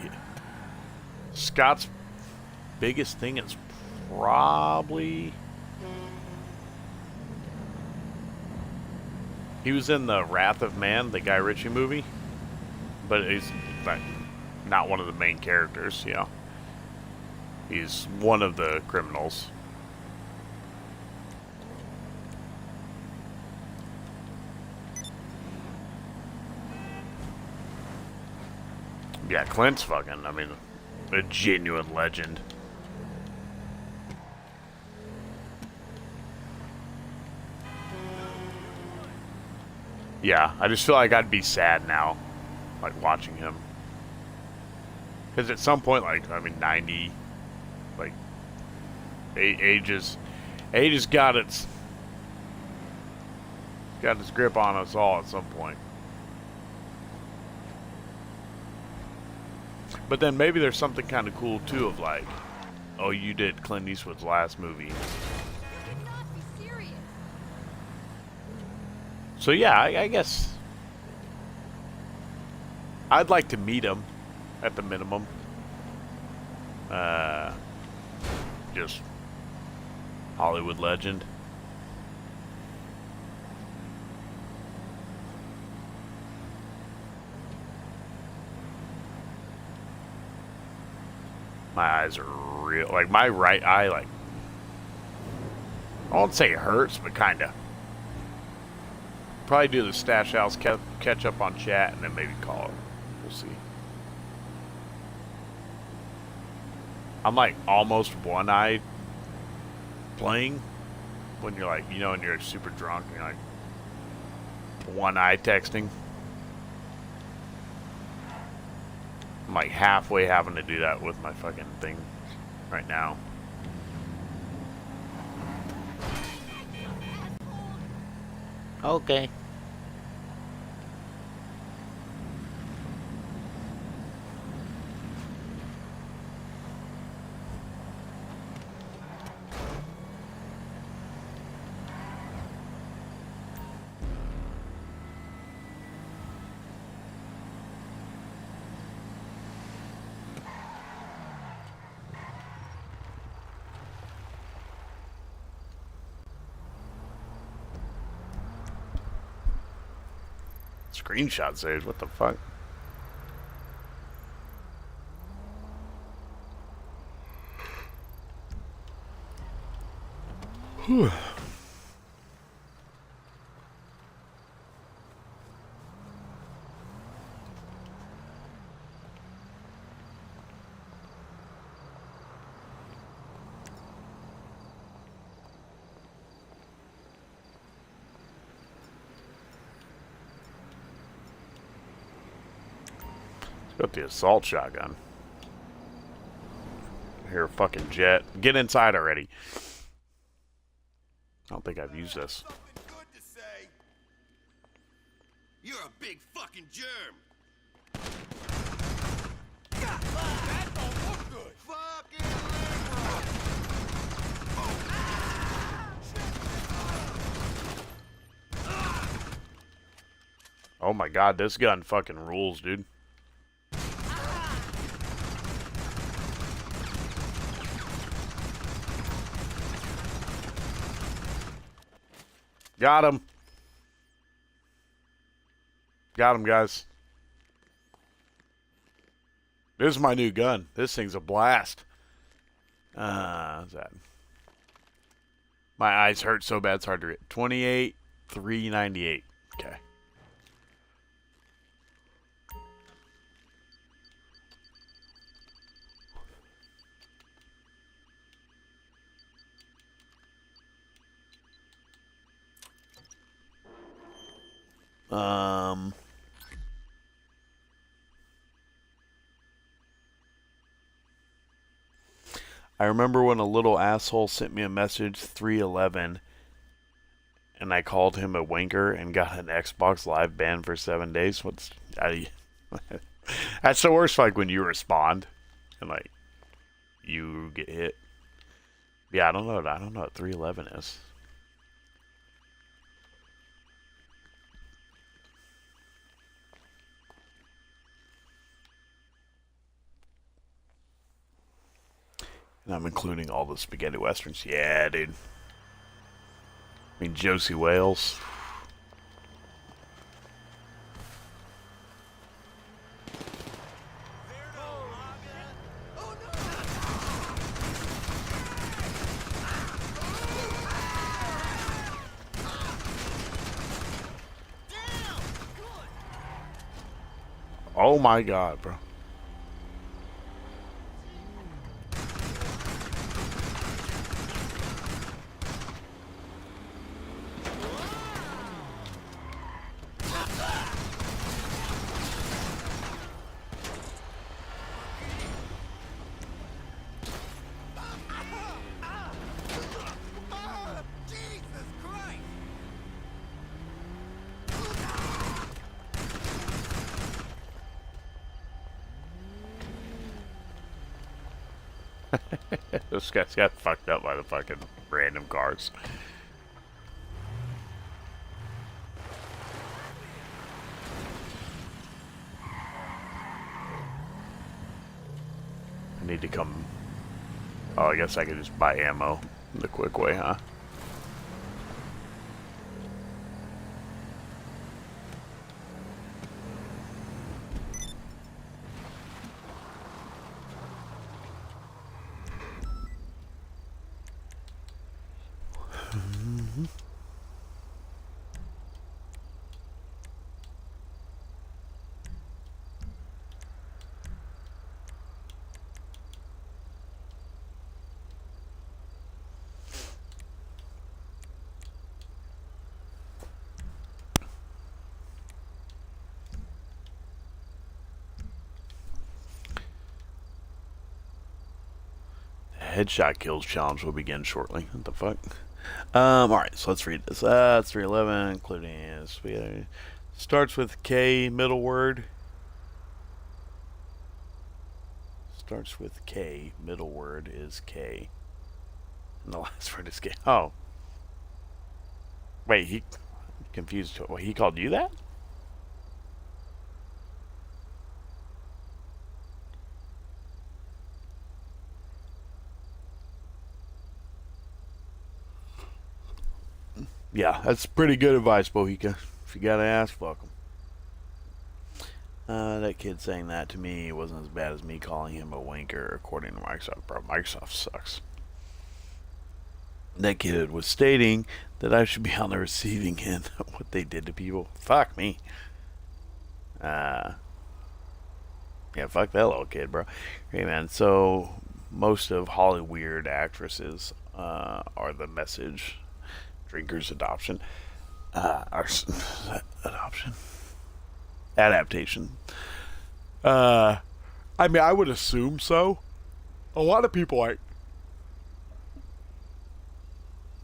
Scott's biggest thing is probably he was in the Wrath of Man, the Guy Ritchie movie, but he's like not one of the main characters. You know, he's one of the criminals. Yeah, Clint's fucking, I mean, a genuine legend. Yeah, I just feel like I'd be sad now, like, watching him. Because at some point, like, I mean, 90, like, age has got its grip on us all at some point. But then maybe there's something kind of cool too of like, oh, you did Clint Eastwood's last movie. So yeah, I guess I'd like to meet him at the minimum. Just Hollywood legend. My eyes are real. Like, my right eye, like, I won't say it hurts, but kind of. Probably do the Stash House catch up on chat and then maybe call it. We'll see. I'm, like, almost one-eyed playing when you're, like, you know, when you're super drunk and you're, like, one-eye texting. I'm like halfway having to do that with my fucking thing right now. Okay. Screenshot saved, what the fuck? Whew. Got the assault shotgun. Here, fucking jet. Get inside already. I don't think I've used this. You're a big fucking germ. That don't look good. Fucking liberal. Oh my god, this gun fucking rules, dude. Got him. Got him, guys. This is my new gun. This thing's a blast. How's that? My eyes hurt so bad it's hard to read. 28,398. Okay. I remember when a little asshole sent me a message 311 and I called him a wanker and got an Xbox Live ban for 7 days. That's the worst, like when you respond and like you get hit. Yeah, I don't know what 311 is. And I'm including all the spaghetti westerns. Yeah, dude. I mean, Josie Wales. Oh my god, bro. Jesus Christ! This guy's got fucked up by the fucking random cars. I need to come... Oh, I guess I could just buy ammo the quick way, huh? Headshot kills challenge will begin shortly. What the fuck? Alright, so let's read this. It's 311, including starts with K, middle word. Starts with K, middle word is K. And the last word is K. Oh. Wait, I'm confused. What, he called you that? Yeah, that's pretty good advice, Bohica. If you gotta ask, fuck him. That kid saying that to me wasn't as bad as me calling him a wanker, according to Microsoft. Bro, Microsoft sucks. That kid was stating that I should be on the receiving end of what they did to people. Fuck me. Yeah, fuck that little kid, bro. Hey, man, so most of Hollyweird actresses are the message. Drinkers adoption. Adaptation. I mean, I would assume so. A lot of people aren't.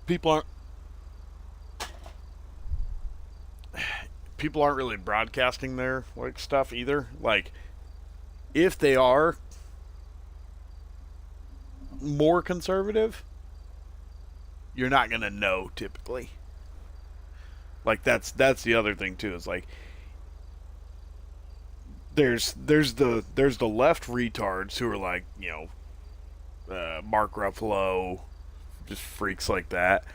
People aren't really broadcasting their like stuff either. Like, if they are more conservative, you're not gonna know typically. Like that's the other thing too. Is like there's the left retards who are like, you know, Mark Ruffalo, just freaks like that.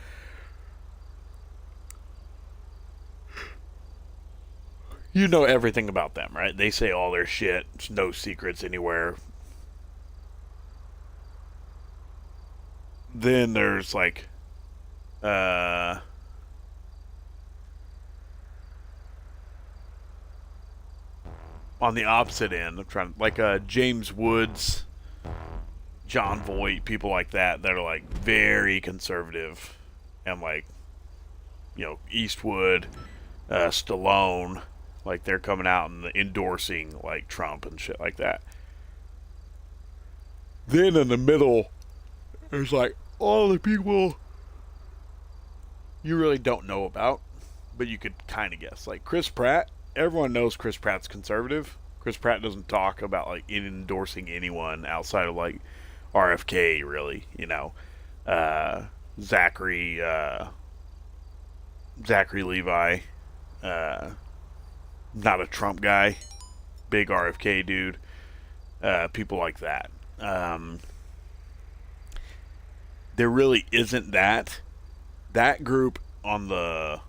You know everything about them, right? They say all their shit. There's no secrets anywhere. Then there's like on the opposite end, I'm trying like James Woods, John Voight, people like that are like very conservative, and like, you know, Eastwood, Stallone, like they're coming out and endorsing like Trump and shit like that. Then in the middle, there's like all the people you really don't know about, but you could kind of guess. Like Chris Pratt, everyone knows Chris Pratt's conservative. Chris Pratt doesn't talk about like endorsing anyone outside of like RFK, really. You know, Zachary Levi, not a Trump guy, big RFK dude. People like that. There really isn't that group on the,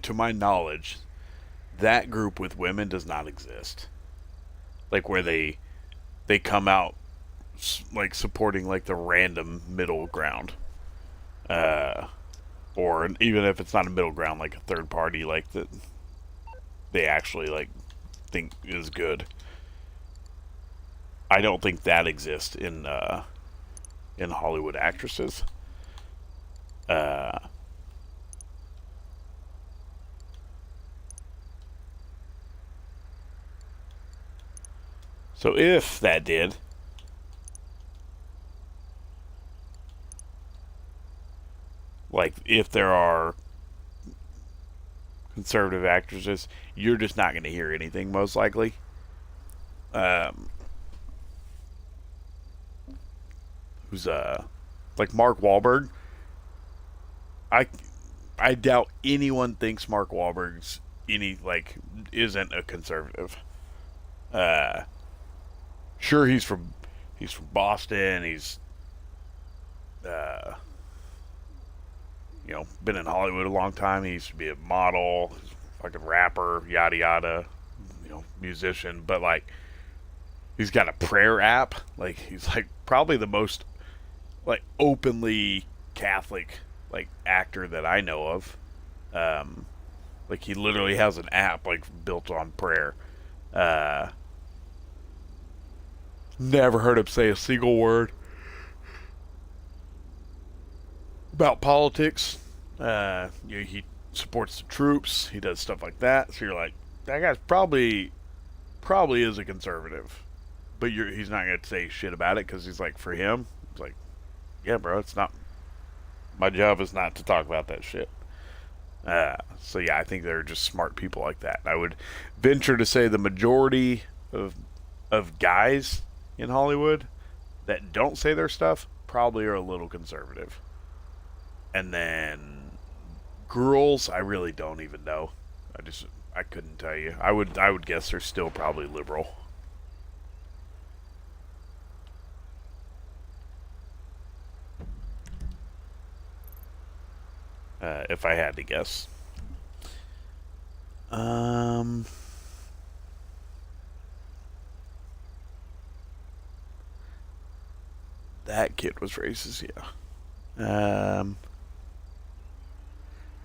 to my knowledge, that group with women does not exist. Like where they come out like supporting like the random middle ground, or even if it's not a middle ground, like a third party, like that they actually like think is good. I don't think that exists in Hollywood actresses. So if that did, like if there are conservative actresses, you're just not going to hear anything most likely. Who's like Mark Wahlberg. I doubt anyone thinks Mark Wahlberg's isn't a conservative. Sure, he's from Boston. He's been in Hollywood a long time. He used to be a model, fucking rapper, yada yada, musician. But like, he's got a prayer app. Like, he's like probably the most like openly Catholic like actor that I know of. Like he literally has an app like built on prayer. Never heard him say a single word about politics. He supports the troops. He does stuff like that. So you're like, that guy's probably is a conservative, but he's not gonna say shit about it because he's like, for him, it's like, yeah, bro, it's not. My job is not to talk about that shit. So yeah, I think they're just smart people like that. I would venture to say the majority of guys in Hollywood that don't say their stuff probably are a little conservative. And then girls, I really don't even know. I couldn't tell you. I would guess they're still probably liberal. If I had to guess. That kid was racist, yeah.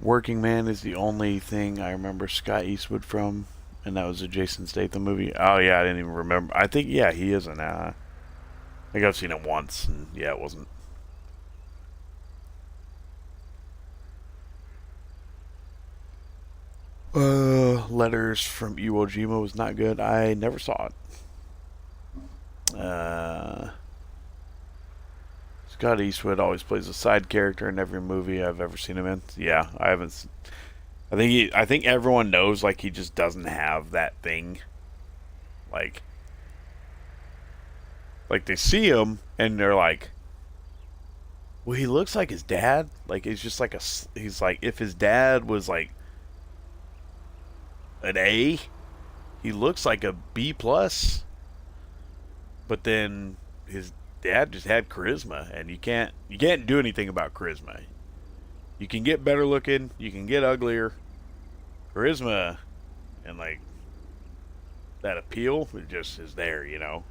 Working Man is the only thing I remember Scott Eastwood from, and that was a Jason Statham movie. Oh yeah, I didn't even remember. I think, yeah, he is I think I've seen it once, and yeah, it wasn't. Letters from Iwo Jima was not good. I never saw it. Scott Eastwood always plays a side character in every movie I've ever seen him in. Yeah, I haven't. I think everyone knows like he just doesn't have that thing. Like they see him and they're like, well, he looks like his dad. Like he's just like he's like, if his dad was like an A, he looks like a B plus. But then his dad just had charisma, and you can't do anything about charisma. You can get better looking, you can get uglier. Charisma and like that appeal, it just is there,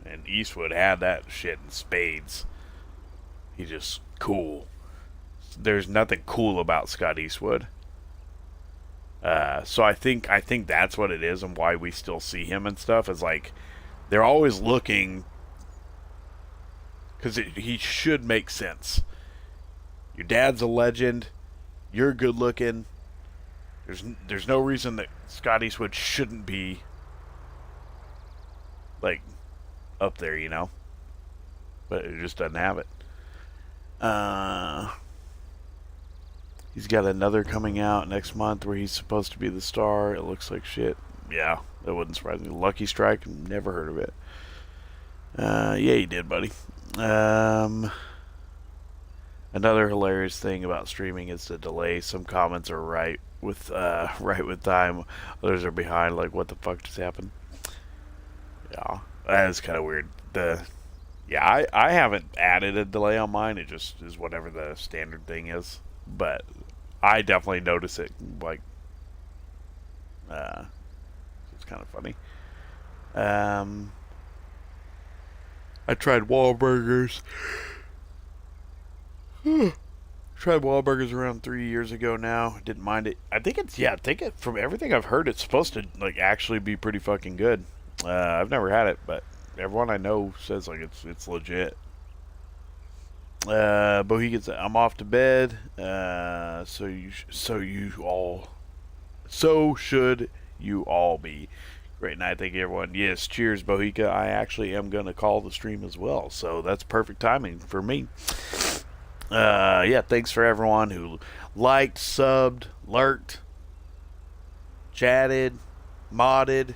And Eastwood had that shit in spades. He's just cool. There's nothing cool about Scott Eastwood. So I think that's what it is, and why we still see him and stuff is like they're always looking, because he should make sense. Your dad's a legend. You're good looking. There's no reason that Scott Eastwood shouldn't be like up there, you know. But it just doesn't have it. He's got another coming out next month where he's supposed to be the star. It looks like shit. Yeah, that wouldn't surprise me. Lucky Strike, never heard of it. Yeah, you did, buddy. Another hilarious thing about streaming is the delay. Some comments are right with time. Others are behind. Like, what the fuck just happened? Yeah, that is kind of weird. I haven't added a delay on mine. It just is whatever the standard thing is. But I definitely notice it. Like, it's kind of funny. I tried Wahlburgers. Tried Wahlburgers around 3 years ago now. Didn't mind it. I think from everything I've heard, it's supposed to like actually be pretty fucking good. I've never had it, but everyone I know says like it's legit. Bohegan said, I'm off to bed. So should you all be. Great night, thank you everyone. Yes, cheers, Bohica. I actually am gonna call the stream as well, so that's perfect timing for me. Yeah, thanks for everyone who liked, subbed, lurked, chatted, modded,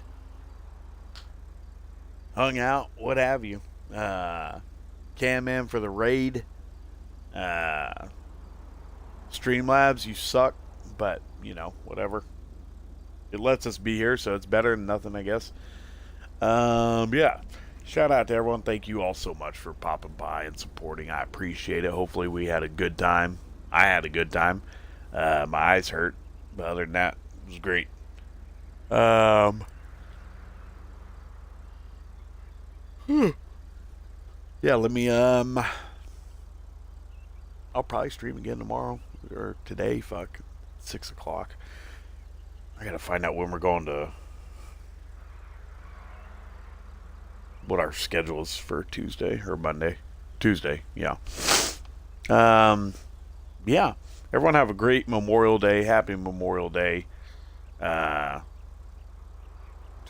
hung out, what have you. Cam in for the raid. Streamlabs, you suck, but you know, whatever. It lets us be here, so it's better than nothing, I guess. Yeah. Shout out to everyone. Thank you all so much for popping by and supporting. I appreciate it. Hopefully we had a good time. I had a good time. My eyes hurt, but other than that, it was great. Yeah, let me, I'll probably stream again tomorrow, or today, 6 o'clock. I gotta find out when we're going to, what our schedule is for Tuesday, or Monday. Tuesday, yeah. Yeah, everyone have a great Memorial Day, happy Memorial Day, to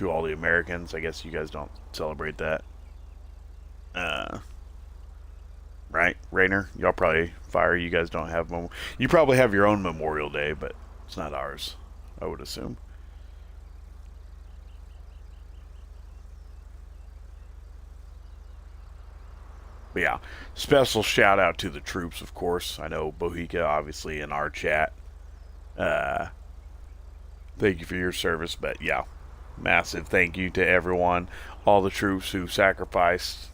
all the Americans. I guess you guys don't celebrate that. Right, Rainer? Y'all probably fire. You guys don't have you probably have your own Memorial Day, but it's not ours, I would assume. But yeah, special shout out to the troops, of course. I know Bohica, obviously, in our chat. Thank you for your service, but yeah, massive thank you to everyone, all the troops who sacrificed.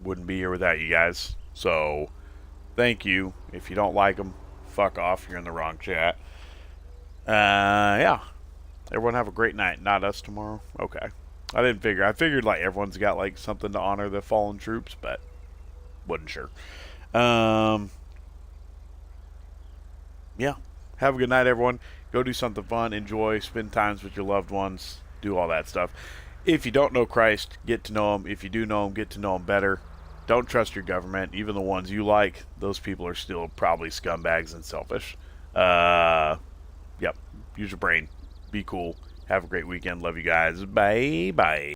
Wouldn't be here without you guys. So, thank you. If you don't like them, fuck off. You're in the wrong chat. Yeah. Everyone have a great night. Not us tomorrow. Okay. I didn't figure. I figured like everyone's got like something to honor the fallen troops, but wasn't sure. Yeah. Have a good night, everyone. Go do something fun. Enjoy. Spend times with your loved ones. Do all that stuff. If you don't know Christ, get to know him. If you do know him, get to know him better. Don't trust your government. Even the ones you like, those people are still probably scumbags and selfish. Yep. Use your brain. Be cool. Have a great weekend. Love you guys. Bye. Bye.